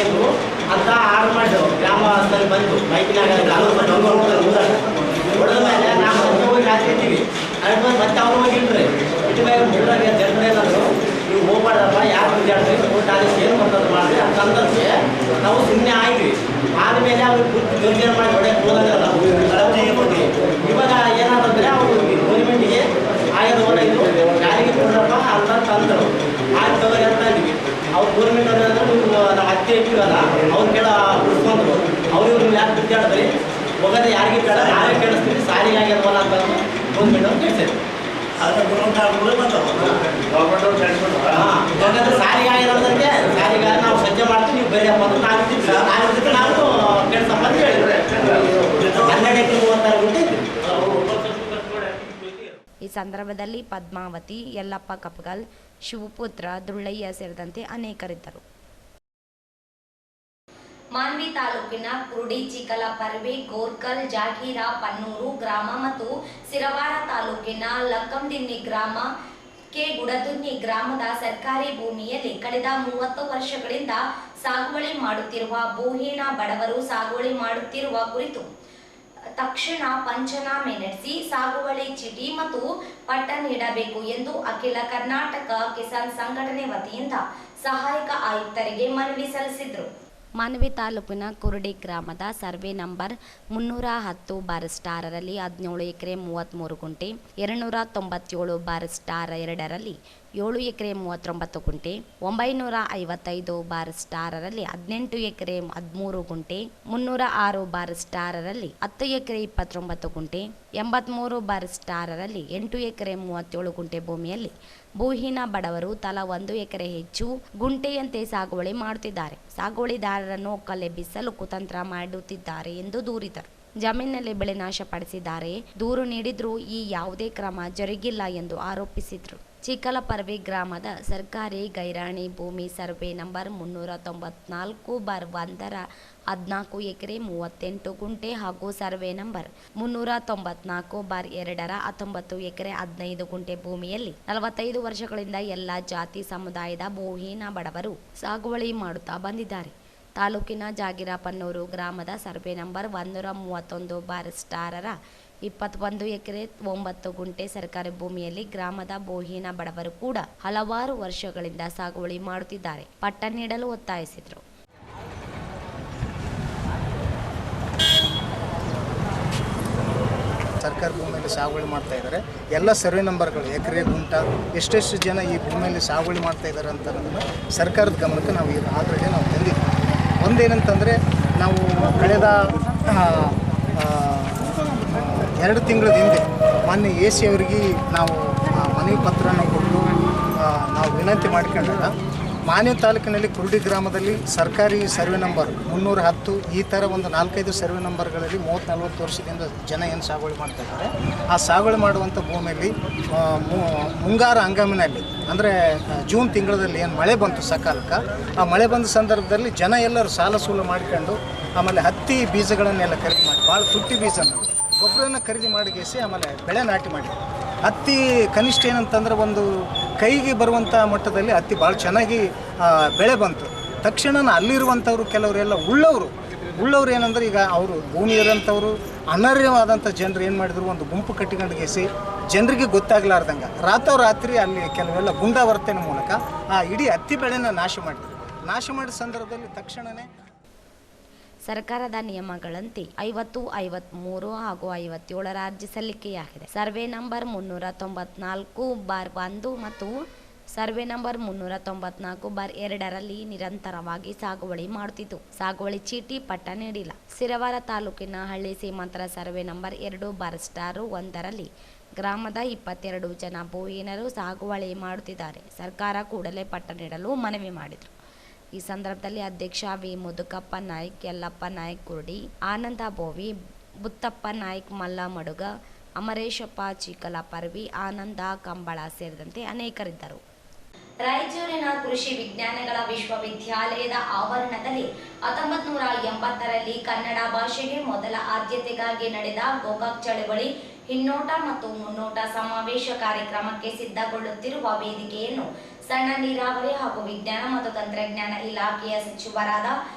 ನೀವು ಅಂತ ಆರು ಮಾಡಿ ಗ್ರಾಮದಲ್ಲಿ ಬಂದು ಬೈಕಿನಾಗ ಹೊಡೆದ ಮೇಲೆ ನಾವು ಹೋಗಿ ಹಾಕಿರ್ತೀವಿ. ಅದ್ರ ಮತ್ತೆ ಅವ್ರು ಹೋಗಿಲ್ರಿ ಇಟ್ಟು ಮೇಲೆ ಜನರೇನಾದ್ರು ನೀವು ಹೋಗ್ಬಾರ್ದಪ್ಪ ಯಾರು ಮುಂಜಾಡ್ರಿ ಊಟ ಆದೇಶ ಏನು ಬರ್ತದೆ ಮಾಡಿರಿ ಅಂತಂದ್ರೆ ನಾವು ಸುಮ್ಮನೆ ಆಯ್ವಿ. ಆದಮೇಲೆ ಅವ್ರಿಗೆ ಗುರುತು ಯೋಜನೆ ಮಾಡಿ ಹೊಡೆಯಕ್ಕೆ ಹೋದಾಗಲ್ಲ ಇವಾಗ ಏನಾದಂದ್ರೆ ಅವರು ಗೌರ್ಮೆಂಟಿಗೆ ಆಯ್ದ ಇದು ಯಾರಿಗೆ ಕೊಡ್ರಪ್ಪ ಅಂತ ತಂದರು ಆಯ್ತು ತಗೋರಿ ಅಂತ ಇದ್ವಿ. ಅವ್ರು ಗೌರ್ಮೆಂಟ್ ಅವ್ರು ನಾವು ಹತ್ತಿ ಇಟ್ಟಿವಲ್ಲ ಅವ್ರು ಕೇಳ ಉಳಿಸ್ಕೊಂಡ್ರು ಅವ್ರು ಇವ್ರು ಯಾಕೆ ಬಿದ್ದಾಡಿದ್ರಿ ಹೋಗೋದು ಯಾರಿಗೆ ಕೇಳ ನಾವೇ ಕೇಳಿಸ್ತೀವಿ ಸಾರಿಗೆ ಆಗ್ಯದವಲ್ಲ ಅಂತ ಗೌರ್ಮೆಂಟ್ ಅವ್ರು ಕೇಳಿಸ್ತೀವಿ. ಹಾಗಾದ್ರೆ ಸಾರಿಗೆ ಆಗಿರೋದಕ್ಕೆ ಸಾರಿಗೆ ನಾವು ಸಜ್ಜೆ ಮಾಡ್ತೀವಿ ನೀವು ಬೇರೆ ಬಂದು ನಾವು ಕೇಳಿಸಪ್ಪ ಅಂತ ಹೇಳಿದ್ರೆ 12 ಗುಂಟೆ ಈ ಸಂದರ್ಭದಲ್ಲಿ ಪದ್ಮಾವತಿ, ಯಲ್ಲಪ್ಪ ಕಪ್ಪಗಲ್, ಶಿವಪುತ್ರ, ದುಳ್ಳಯ್ಯ ಸೇರಿದಂತೆ ಅನೇಕರಿದ್ದರು. ಮಾನ್ವಿ ತಾಲೂಕಿನ ಕುರುಡಿ, ಚಿಕ್ಕಲಪರ್ವೆ, ಗೋರ್ಕಲ್, ಜಾಗೀರ, ಪನ್ನೂರು ಗ್ರಾಮ ಮತ್ತು ಸಿರವಾರ ತಾಲೂಕಿನ ಲಕ್ಕಂದಿನ್ನಿ ಗ್ರಾಮ, ಕೆ ಗುಡದುನ್ನಿ ಗ್ರಾಮದ ಸರ್ಕಾರಿ ಭೂಮಿಯಲ್ಲಿ ಕಳೆದ 30 ವರ್ಷಗಳಿಂದ ಸಾಗುವಳಿ ಮಾಡುತ್ತಿರುವ ಭೂಹೀನ ಬಡವರು ಸಾಗುವಳಿ ಮಾಡುತ್ತಿರುವ ಕುರಿತು ತಕ್ಷಣ ಪಂಚನಾಮೆ ನಡೆಸಿ ಸಾಗುವಳಿ ಚೀಟಿ ಮತ್ತು ಪಟ್ಟ ನೀಡಬೇಕು ಎಂದು ಅಖಿಲ ಕರ್ನಾಟಕ ಕಿಸಾನ್ ಸಂಘಟನೆ ವತಿಯಿಂದ ಸಹಾಯಕ ಆಯುಕ್ತರಿಗೆ ಮನವಿ ಸಲ್ಲಿಸಿದರು. ಮಾನ್ವಿ ತಾಲೂಕಿನ ಕುರುಡಿ ಗ್ರಾಮದ ಸರ್ವೆ ನಂಬರ್ 310/2ರಲ್ಲಿ 17 ಎಕರೆ 33 ಗುಂಟೆ, 297/2ರಲ್ಲಿ 7 ಎಕರೆ 39 ಗುಂಟೆ, 955/2ರಲ್ಲಿ 18 ಎಕರೆ 13 ಗುಂಟೆ, 306/2ರಲ್ಲಿ 10 ಎಕರೆ 29 ಗುಂಟೆ, 83/2ರಲ್ಲಿ 8 ಎಕರೆ 37 ಗುಂಟೆ ಭೂಮಿಯಲ್ಲಿ ಭೂಹೀನ ಬಡವರು ತಲಾ 1 ಎಕರೆ ಹೆಚ್ಚು ಗುಂಟೆಯಂತೆ ಸಾಗುವಳಿ ಮಾಡುತ್ತಿದ್ದಾರೆ. ಸಾಗುವಳಿದಾರರನ್ನು ಒಕ್ಕಲೆಬ್ಬಿಸಲು ಕುತಂತ್ರ ಮಾಡುತ್ತಿದ್ದಾರೆ ಎಂದು ದೂರಿದರು. ಜಮೀನಿನಲ್ಲಿ ಬೆಳೆ ನಾಶಪಡಿಸಿದ್ದಾರೆ. ದೂರು ನೀಡಿದ್ರೂ ಈ ಯಾವುದೇ ಕ್ರಮ ಜರುಗಿಲ್ಲ ಎಂದು ಆರೋಪಿಸಿದರು. ಚಿಕ್ಕಲಪರ್ವೆ ಗ್ರಾಮದ ಸರ್ಕಾರಿ ಗೈರಾಣಿ ಭೂಮಿ ಸರ್ವೆ ನಂಬರ್ 394/1ರ 14 ಎಕರೆ 38 ಗುಂಟೆ ಹಾಗೂ ಸರ್ವೆ ನಂಬರ್ 394/2ರ 19 ಎಕರೆ 15 ಗುಂಟೆ ಭೂಮಿಯಲ್ಲಿ 45 ವರ್ಷಗಳಿಂದ ಎಲ್ಲ ಜಾತಿ ಸಮುದಾಯದ ಭೂಹೀನ ಬಡವರು ಸಾಗುವಳಿ ಮಾಡುತ್ತಾ ಬಂದಿದ್ದಾರೆ. ತಾಲೂಕಿನ ಜಾಗೀರಪನ್ನೂರು ಗ್ರಾಮದ ಸರ್ವೆ ನಂಬರ್ 131/2ರ 21 ಎಕರೆ 9 ಗುಂಟೆ ಸರ್ಕಾರಿ ಭೂಮಿಯಲ್ಲಿ ಗ್ರಾಮದ ಭೂಹೀನ ಬಡವರು ಕೂಡ ಹಲವಾರು ವರ್ಷಗಳಿಂದ ಸಾಗುವಳಿ ಮಾಡುತ್ತಿದ್ದಾರೆ. ಪಟ್ಟ ನೀಡಲು ಒತ್ತಾಯಿಸಿದರು. ಸರ್ಕಾರಿ ಭೂಮಿಯಲ್ಲಿ ಸಾಗುವಳಿ ಮಾಡ್ತಾ ಇದ್ದಾರೆ. ಎಲ್ಲ ಸರ್ವೆ ನಂಬರ್ಗಳು ಎಕರೆ ಗುಂಟ ಎಷ್ಟೆಷ್ಟು ಜನ ಈ ಭೂಮಿಯಲ್ಲಿ ಸಾಗುವಳಿ ಮಾಡ್ತಾ ಇದ್ದಾರೆ ಅಂತ ಅನ್ನೋದನ್ನು ಸರ್ಕಾರದ ಗಮನಕ್ಕೆ ನಾವು ಆಲ್ರೆಡಿ ನಾವು ತಂದಿದ್ದೀವಿ. ಒಂದೇನಂತಂದರೆ ನಾವು ಕಳೆದ 2 ತಿಂಗಳ ಹಿಂದೆ ಮಾನ್ಯ AC ಅವರಿಗೆ ನಾವು ಮನವಿ ಪತ್ರನ ಕೊಟ್ಟು ನಾವು ವಿನಂತಿ ಮಾಡ್ಕೊಂಡಾಗ ಮಾನ್ಯ ತಾಲೂಕಿನಲ್ಲಿ ಕುರುಡಿ ಗ್ರಾಮದಲ್ಲಿ ಸರ್ಕಾರಿ ಸರ್ವೆ ನಂಬರ್ 310 ಈ ಥರ ಒಂದು 4-5 ಸರ್ವೆ ನಂಬರ್ಗಳಲ್ಲಿ 30-40 ವರ್ಷದಿಂದ ಜನ ಏನು ಸಾಗುವಳಿ ಮಾಡ್ತಾ ಇದ್ದಾರೆ. ಆ ಸಾಗುವಳಿ ಮಾಡುವಂಥ ಭೂಮಿಯಲ್ಲಿ ಮುಂಗಾರು ಹಂಗಾಮಿನಲ್ಲಿ ಅಂದರೆ ಜೂನ್ ತಿಂಗಳಲ್ಲಿ ಏನು ಮಳೆ ಬಂತು ಸಕಾಲಕ್ಕೆ, ಆ ಮಳೆ ಬಂದ ಸಂದರ್ಭದಲ್ಲಿ ಜನ ಎಲ್ಲರೂ ಸಾಲ ಸೂಲ ಮಾಡ್ಕೊಂಡು ಆಮೇಲೆ ಹತ್ತಿ ಬೀಜಗಳನ್ನೆಲ್ಲ ಖರೀದಿ ಮಾಡಿ ಭಾಳ ತುಟ್ಟಿ ಬೀಜನ ಗೊಬ್ಬರನ ಖರೀದಿ ಮಾಡಿಗೆಸಿ ಆಮೇಲೆ ಬೆಳೆ ನಾಟಿ ಮಾಡಿ ಹತ್ತಿ ಕನಿಷ್ಠ ಏನಂತಂದ್ರೆ ಒಂದು ಕೈಗೆ ಬರುವಂಥ ಮಟ್ಟದಲ್ಲಿ ಹತ್ತಿ ಭಾಳ ಚೆನ್ನಾಗಿ ಬೆಳೆ ಬಂತು. ತಕ್ಷಣ ಅಲ್ಲಿರುವಂಥವ್ರು ಕೆಲವರೆಲ್ಲ ಉಳ್ಳವರು ಏನಂದ್ರೆ ಈಗ ಅವರು ಭೂಮಿ ಇರೋಂಥವ್ರು ಅನರ್ಹವಾದಂಥ ಜನರು ಏನು ಮಾಡಿದ್ರು, ಒಂದು ಗುಂಪು ಕಟ್ಟಿಕೊಂಡುಗೆಸಿ ಜನರಿಗೆ ಗೊತ್ತಾಗಲಾರ್ದಂಗೆ ರಾತ್ರಿ ಅಲ್ಲಿ ಕೆಲವೆಲ್ಲ ಗುಂಡಾವರ್ತನೆ ಮೂಲಕ ಆ ಇಡೀ ಹತ್ತಿ ಬೆಳೆನ ನಾಶ ಮಾಡಿದ್ರು. ನಾಶ ಮಾಡಿದ ಸಂದರ್ಭದಲ್ಲಿ ತಕ್ಷಣವೇ ಸರ್ಕಾರದ ನಿಯಮಗಳಂತೆ 50, 53 ಹಾಗೂ 57ರ ಅರ್ಜಿ ಸಲ್ಲಿಕೆಯಾಗಿದೆ. ಸರ್ವೆ ನಂಬರ್ 394/1 ಮತ್ತು ಸರ್ವೆ ನಂಬರ್ 394/2ರಲ್ಲಿ ನಿರಂತರವಾಗಿ ಸಾಗುವಳಿ ಮಾಡುತ್ತಿದ್ದು, ಸಾಗುವಳಿ ಚೀಟಿ ಪಟ್ಟ ನೀಡಿಲ್ಲ. ಸಿರವಾರ ತಾಲೂಕಿನ ಹಳ್ಳಿ ಸೀಮಾಂತರ ಸರ್ವೆ ನಂಬರ್ 2/1ರಲ್ಲಿ ಗ್ರಾಮದ 22 ಜನ ಭೂಹೀನರು ಸಾಗುವಳಿ ಮಾಡುತ್ತಿದ್ದಾರೆ. ಸರ್ಕಾರ ಕೂಡಲೇ ಪಟ್ಟ ನೀಡಲು ಮನವಿ ಮಾಡಿದರು. ಈ ಸಂದರ್ಭದಲ್ಲಿ ಅಧ್ಯಕ್ಷ ವಿ. ಮುದುಕಪ್ಪ ನಾಯ್ಕ್, ಯಲ್ಲಪ್ಪ ನಾಯ್ಕ್ ಕುರ್ಡಿ, ಆನಂದ ಬೋವಿ, ಬುತ್ತಪ್ಪ ನಾಯ್ಕ್, ಮಲ್ಲ ಮಡುಗ, ಅಮರೇಶಪ್ಪ ಚೀಕಲ ಪರ್ವಿ, ಆನಂದ ಕಂಬಳ ಸೇರಿದಂತೆ ಅನೇಕರಿದ್ದರು. ರಾಯಚೂರಿನ ಕೃಷಿ ವಿಜ್ಞಾನಗಳ ವಿಶ್ವವಿದ್ಯಾಲಯದ ಆವರಣದಲ್ಲಿ 1980ರಲ್ಲಿ ಕನ್ನಡ ಭಾಷೆಗೆ ಮೊದಲ ಆದ್ಯತೆಗಾಗಿ ನಡೆದ ಗೋಕಾಕ್ ಚಳವಳಿ ಹಿನ್ನೋಟ ಮತ್ತು ಮುನ್ನೋಟ ಸಮಾವೇಶ ಕಾರ್ಯಕ್ರಮಕ್ಕೆ ಸಿದ್ಧಗೊಳ್ಳುತ್ತಿರುವ ವೇದಿಕೆಯನ್ನು ಸಣ್ಣ ನೀರಾವರಿ ಹಾಗೂ ವಿಜ್ಞಾನ ಮತ್ತು ತಂತ್ರಜ್ಞಾನ ಇಲಾಖೆಯ ಸಚಿವರಾದ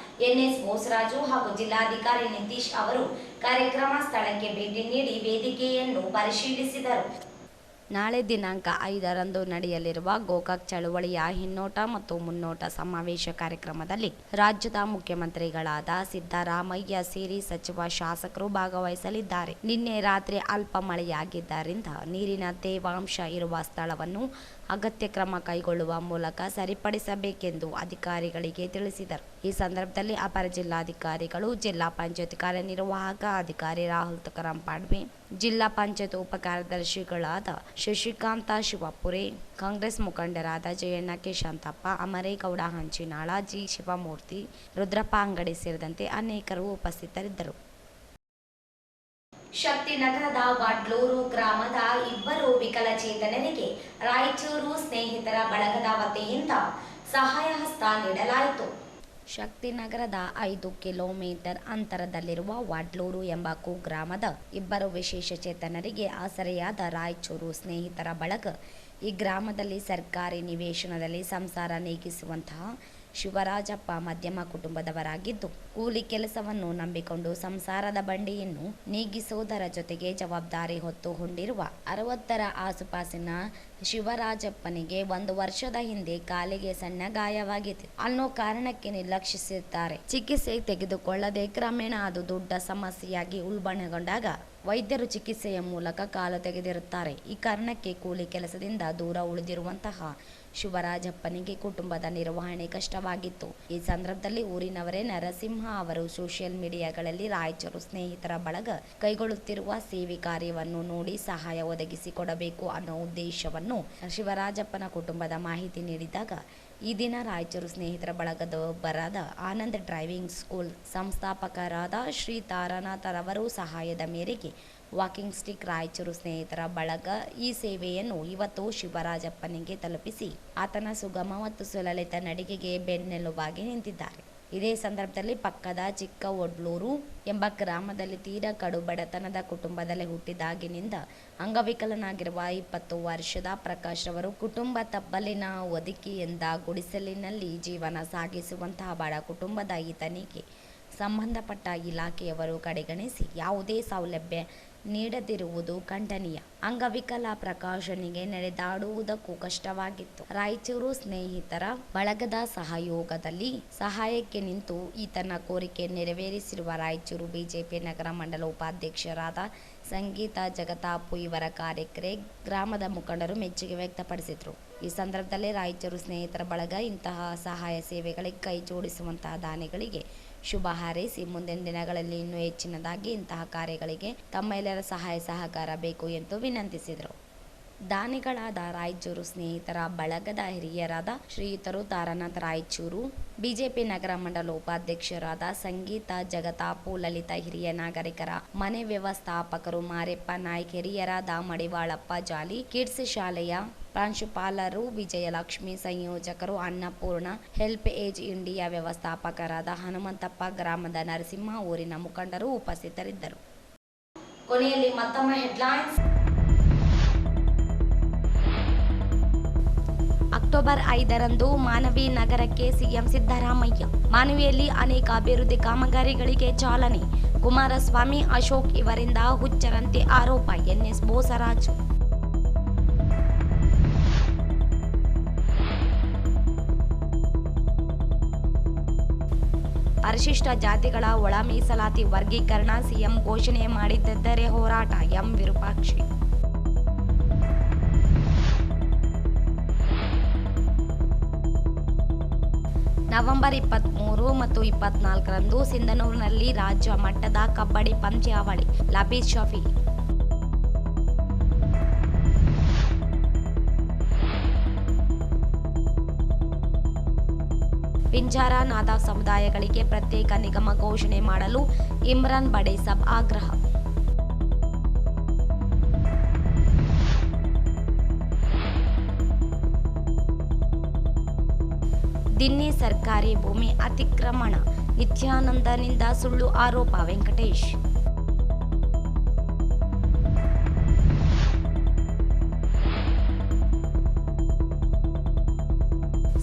ಎನ್.ಎಸ್. ಬೋಸರಾಜು ಹಾಗೂ ಜಿಲ್ಲಾಧಿಕಾರಿ ನಿತೀಶ್ ಅವರು ಕಾರ್ಯಕ್ರಮ ಸ್ಥಳಕ್ಕೆ ಭೇಟಿ ನೀಡಿ ವೇದಿಕೆಯನ್ನು ಪರಿಶೀಲಿಸಿದರು. ನಾಳೆ ದಿನಾಂಕ 5ರಂದು ನಡೆಯಲಿರುವ ಗೋಕಾಕ್ ಚಳುವಳಿಯ ಹಿನ್ನೋಟ ಮತ್ತು ಮುನ್ನೋಟ ಸಮಾವೇಶ ಕಾರ್ಯಕ್ರಮದಲ್ಲಿ ರಾಜ್ಯದ ಮುಖ್ಯಮಂತ್ರಿಗಳಾದ ಸಿದ್ದರಾಮಯ್ಯ ಸೇರಿ ಸಚಿವ ಶಾಸಕರು ಭಾಗವಹಿಸಲಿದ್ದಾರೆ. ನಿನ್ನೆ ರಾತ್ರಿ ಅಲ್ಪ ಮಳೆಯಾಗಿದ್ದರಿಂದ ನೀರಿನ ತೇವಾಂಶ ಇರುವ ಸ್ಥಳವನ್ನು ಅಗತ್ಯ ಕ್ರಮ ಕೈಗೊಳ್ಳುವ ಮೂಲಕ ಸರಿಪಡಿಸಬೇಕೆಂದು ಅಧಿಕಾರಿಗಳಿಗೆ ತಿಳಿಸಿದರು. ಈ ಸಂದರ್ಭದಲ್ಲಿ ಅಪರ ಜಿಲ್ಲಾಧಿಕಾರಿಗಳು, ಜಿಲ್ಲಾ ಪಂಚಾಯತ್ ಕಾರ್ಯನಿರ್ವಾಹಕ ಅಧಿಕಾರಿ ರಾಹುಲ್ ತುಕಾರಾಂ ಪಾಡ್ವೆ, ಜಿಲ್ಲಾ ಪಂಚಾಯತ್ ಉಪ ಕಾರ್ಯದರ್ಶಿಗಳಾದ ಶಶಿಕಾಂತ ಶಿವಪುರೆ, ಕಾಂಗ್ರೆಸ್ ಮುಖಂಡರಾದ ಜಯಣ್ಣ ಕೆ. ಶಾಂತಪ್ಪ, ಅಮರೇಗೌಡ ಹಂಚಿನಾಳ, ಜಿ. ಶಿವಮೂರ್ತಿ, ರುದ್ರಪ್ಪ ಅಂಗಡಿ ಸೇರಿದಂತೆ ಅನೇಕರು ಉಪಸ್ಥಿತರಿದ್ದರು. ಶಕ್ತಿನಗರದ ವಾಡ್ಲೂರು ಗ್ರಾಮದ 2 ವಿಕಲಚೇತನರಿಗೆ ರಾಯಚೂರು ಸ್ನೇಹಿತರ ಬಳಗದ ವತಿಯಿಂದ ಸಹಾಯ ಹಸ್ತ ನೀಡಲಾಯಿತು. ಶಕ್ತಿನಗರದ 5 ಕಿಲೋಮೀಟರ್ ಅಂತರದಲ್ಲಿರುವ ವಾಡ್ಲೂರು ಎಂಬ ಕುಗ್ರಾಮದ 2 ವಿಶೇಷ ಚೇತನರಿಗೆ ಆಸರೆಯಾದ ರಾಯಚೂರು ಸ್ನೇಹಿತರ ಬಳಗ ಈ ಗ್ರಾಮದಲ್ಲಿ ಸರ್ಕಾರಿ ನಿವೇಶನದಲ್ಲಿ ಸಂಸಾರ ನೀಗಿಸುವಂತಹ ಶಿವರಾಜಪ್ಪ ಮಧ್ಯಮ ಕುಟುಂಬದವರಾಗಿದ್ದು, ಕೂಲಿ ಕೆಲಸವನ್ನು ನಂಬಿಕೊಂಡು ಸಂಸಾರದ ಬಂಡಿಯನ್ನು ನೀಗಿಸುವುದರ ಜೊತೆಗೆ ಜವಾಬ್ದಾರಿ ಹೊತ್ತುಕೊಂಡಿರುವ 60ರ ಆಸುಪಾಸಿನ ಶಿವರಾಜಪ್ಪನಿಗೆ 1 ವರ್ಷದ ಹಿಂದೆ ಕಾಲಿಗೆ ಸಣ್ಣ ಗಾಯವಾಗಿದೆ ಅನ್ನೋ ಕಾರಣಕ್ಕೆ ನಿರ್ಲಕ್ಷಿಸಿರುತ್ತಾರೆ. ಚಿಕಿತ್ಸೆ ತೆಗೆದುಕೊಳ್ಳದೆ ಕ್ರಮೇಣ ಅದು ದೊಡ್ಡ ಸಮಸ್ಯೆಯಾಗಿ ಉಲ್ಬಣಗೊಂಡಾಗ ವೈದ್ಯರು ಚಿಕಿತ್ಸೆಯ ಮೂಲಕ ಕಾಲು ತೆಗೆದಿರುತ್ತಾರೆ. ಈ ಕಾರಣಕ್ಕೆ ಕೂಲಿ ಕೆಲಸದಿಂದ ದೂರ ಉಳಿದಿರುವಂತಹ ಶಿವರಾಜಪ್ಪನಿಗೆ ಕುಟುಂಬದ ನಿರ್ವಹಣೆ ಕಷ್ಟವಾಗಿತ್ತು. ಈ ಸಂದರ್ಭದಲ್ಲಿ ಊರಿನವರೇ ನರಸಿಂಹ ಅವರು ಸೋಷಿಯಲ್ ಮೀಡಿಯಾಗಳಲ್ಲಿ ರಾಯಚೂರು ಸ್ನೇಹಿತರ ಬಳಗ ಕೈಗೊಳ್ಳುತ್ತಿರುವ ಸೇವೆ ಕಾರ್ಯವನ್ನು ನೋಡಿ ಸಹಾಯ ಒದಗಿಸಿಕೊಡಬೇಕು ಅನ್ನೋ ಉದ್ದೇಶವನ್ನು ಶಿವರಾಜಪ್ಪನ ಕುಟುಂಬದ ಮಾಹಿತಿ ನೀಡಿದಾಗ, ಈ ದಿನ ರಾಯಚೂರು ಸ್ನೇಹಿತರ ಬಳಗದೊಬ್ಬರಾದ ಆನಂದ್ ಡ್ರೈವಿಂಗ್ ಸ್ಕೂಲ್ ಸಂಸ್ಥಾಪಕರಾದ ಶ್ರೀ ತಾರಾನಾಥರವರು ಸಹಾಯದ ಮೇರೆಗೆ ವಾಕಿಂಗ್ ಸ್ಟಿಕ್ ರಾಯಚೂರು ಸ್ನೇಹಿತರ ಬಳಗ ಈ ಸೇವೆಯನ್ನು ಇವತ್ತು ಶಿವರಾಜಪ್ಪನಿಗೆ ತಲುಪಿಸಿ ಆತನ ಸುಗಮ ಮತ್ತು ಸುಲಲಿತ ನಡಿಗೆಗೆ ಬೆನ್ನೆಲುಬಾಗಿ ನಿಂತಿದ್ದಾರೆ. ಇದೇ ಸಂದರ್ಭದಲ್ಲಿ ಪಕ್ಕದ ಚಿಕ್ಕ ಒಡ್ಲೂರು ಎಂಬ ಗ್ರಾಮದಲ್ಲಿ ತೀರಾ ಕಡು ಬಡತನದ ಕುಟುಂಬದಲ್ಲಿ ಹುಟ್ಟಿದಾಗಿನಿಂದ ಅಂಗವಿಕಲನಾಗಿರುವ 20 ವರ್ಷದ ಪ್ರಕಾಶ್ ರವರು ಕುಟುಂಬ ತಪ್ಪಲಿನ ಒದಕಿಯಿಂದ ಗುಡಿಸಲಿನಲ್ಲಿ ಜೀವನ ಸಾಗಿಸುವಂತಹ ಬಡ ಕುಟುಂಬದ ಈತನಿಗೆ ಸಂಬಂಧಪಟ್ಟ ಇಲಾಖೆಯವರು ಕಡೆಗಣಿಸಿ ಯಾವುದೇ ಸೌಲಭ್ಯ ನೀಡದಿರುವುದು ಖಂಡನೀಯ. ಅಂಗವಿಕಲ ಪ್ರಕಾಶನಿಗೆ ನಡೆದಾಡುವುದಕ್ಕೂ ಕಷ್ಟವಾಗಿತ್ತು. ರಾಯಚೂರು ಸ್ನೇಹಿತರ ಬಳಗದ ಸಹಯೋಗದಲ್ಲಿ ಸಹಾಯಕ್ಕೆ ನಿಂತು ಈತನ ಕೋರಿಕೆ ನೆರವೇರಿಸಿರುವ ರಾಯಚೂರು ಬಿಜೆಪಿ ನಗರ ಮಂಡಲ ಉಪಾಧ್ಯಕ್ಷರಾದ ಸಂಗೀತ ಜಗತಾಪು ಇವರ ಕಾರ್ಯಕ್ಕೆ ಗ್ರಾಮದ ಮುಖಂಡರು ಮೆಚ್ಚುಗೆ ವ್ಯಕ್ತಪಡಿಸಿದರು. ಈ ಸಂದರ್ಭದಲ್ಲಿ ರಾಯಚೂರು ಸ್ನೇಹಿತರ ಬಳಗ ಇಂತಹ ಸಹಾಯ ಸೇವೆಗಳಿಗೆ ಕೈ ಜೋಡಿಸುವಂತಹ ದಾನಿಗಳಿಗೆ ಶುಭ ಹಾರೈಸಿ ಮುಂದಿನ ದಿನಗಳಲ್ಲಿ ಇನ್ನೂ ಹೆಚ್ಚಿನದಾಗಿ ಇಂತಹ ಕಾರ್ಯಗಳಿಗೆ ತಮ್ಮೆಲ್ಲರ ಸಹಾಯ ಸಹಕಾರ ಬೇಕು ಎಂದು ವಿನಂತಿಸಿದರು. ದಾನಿಗಳಾದ ರಾಯಚೂರು ಸ್ನೇಹಿತರ ಬಳಗದ ಹಿರಿಯರಾದ ಶ್ರೀಯುತರು ತಾರಾನಾಥ್ ರಾಯಚೂರು, ಬಿಜೆಪಿ ನಗರ ಮಂಡಲ ಉಪಾಧ್ಯಕ್ಷರಾದ ಸಂಗೀತ ಜಗತಾಪು, ಲಲಿತ ಹಿರಿಯ ನಾಗರಿಕರ ಮನೆ ವ್ಯವಸ್ಥಾಪಕರು ಮಾರೆಪ್ಪ ನಾಯ್ಕ್, ಹಿರಿಯರಾದ ಮಡಿವಾಳಪ್ಪ ಜಾಲಿ, ಕಿಡ್ಸ್ ಶಾಲೆಯ ಪ್ರಾಂಶುಪಾಲರು ವಿಜಯಲಕ್ಷ್ಮಿ, ಸಂಯೋಜಕರು ಅನ್ನಪೂರ್ಣ, ಹೆಲ್ಪ್ ಏಜ್ ಇಂಡಿಯಾ ವ್ಯವಸ್ಥಾಪಕರಾದ ಹನುಮಂತಪ್ಪ, ಗ್ರಾಮದ ನರಸಿಂಹ, ಊರಿನ ಮುಖಂಡರು ಉಪಸ್ಥಿತರಿದ್ದರು. ಕೊನೆಯಲ್ಲಿ ಮತ್ತೊಮ್ಮೆ ಹೆಡ್ಲೈನ್ಸ್. ಅಕ್ಟೋಬರ್ 5ರಂದು ಮಾನವಿ ನಗರಕ್ಕೆ ಸಿಎಂ ಸಿದ್ದರಾಮಯ್ಯ. ಮಾನವಿಯಲ್ಲಿ ಅನೇಕ ಅಭಿವೃದ್ಧಿ ಕಾಮಗಾರಿಗಳಿಗೆ ಚಾಲನೆ. ಕುಮಾರಸ್ವಾಮಿ, ಅಶೋಕ್ ಇವರಿಂದ ಹುಚ್ಚರಂತೆ ಆರೋಪ. ಎನ್.ಎಸ್. ಬೋಸರಾಜು. ಪರಿಶಿಷ್ಟ ಜಾತಿಗಳ ಒಳ ಮೀಸಲಾತಿ ವರ್ಗೀಕರಣ ಸಿಎಂ ಘೋಷಣೆ ಮಾಡಿದ್ದರೆ ಹೋರಾಟ ಎಂ ವಿರೂಪಾಕ್ಷಿ. ನವೆಂಬರ್ 23 ಮತ್ತು 24ರಂದು ಸಿಂಧನೂರಿನಲ್ಲಿ ರಾಜ್ಯ ಮಟ್ಟದ ಕಬಡ್ಡಿ ಪಂದ್ಯಾವಳಿ ಲಬೀದ್ ಶಫಿ. ಪಿಂಜಾರ ನಾದ ಸಮುದಾಯಗಳಿಗೆ ಪ್ರತ್ಯೇಕ ನಿಗಮ ಘೋಷಣೆ ಮಾಡಲು ಇಮ್ರಾನ್ ಬಡೇಸಾಬ್ ಆಗ್ರಹ. ದಿನ್ನಿ ಸರ್ಕಾರಿ ಭೂಮಿ ಅತಿಕ್ರಮಣ ನಿತ್ಯಾನಂದನಿಂದ ಸುಳ್ಳು ಆರೋಪ ವೆಂಕಟೇಶ್.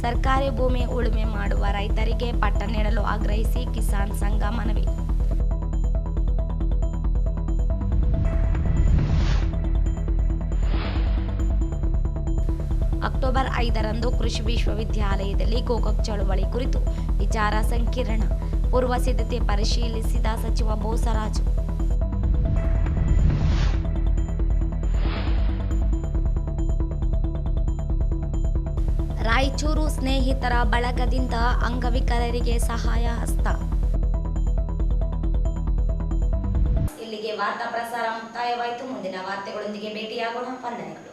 ಸರ್ಕಾರಿ ಭೂಮಿ ಉಳುಮೆ ಮಾಡುವ ರೈತರಿಗೆ ಪಟ್ಟ ನೀಡಲು ಆಗ್ರಹಿಸಿ ಕಿಸಾನ್ ಸಂಘ ಮನವಿ. ಅಕ್ಟೋಬರ್ 5ರಂದು ಕೃಷಿ ವಿಶ್ವವಿದ್ಯಾಲಯದಲ್ಲಿ ಗೋಕಾಕ್ ಚಳವಳಿ ಕುರಿತು ವಿಚಾರ ಸಂಕಿರಣ ಪೂರ್ವ ಸಿದ್ಧತೆ ಪರಿಶೀಲಿಸಿದ ಸಚಿವ ಬೋಸರಾಜು. ರಾಯಚೂರು ಸ್ನೇಹಿತರ ಬಳಗದಿಂದ ಅಂಗವಿಕಲರಿಗೆ ಸಹಾಯ ಹಸ್ತ. ಇಲ್ಲಿಗೆ ವಾರ್ತಾ ಪ್ರಸಾರ ಮುಕ್ತಾಯವಾಯಿತು. ಮುಂದಿನ ವಾರ್ತೆಗಳೊಂದಿಗೆ ಭೇಟಿಯಾಗೋಣ. ವಂದನೆಗಳು.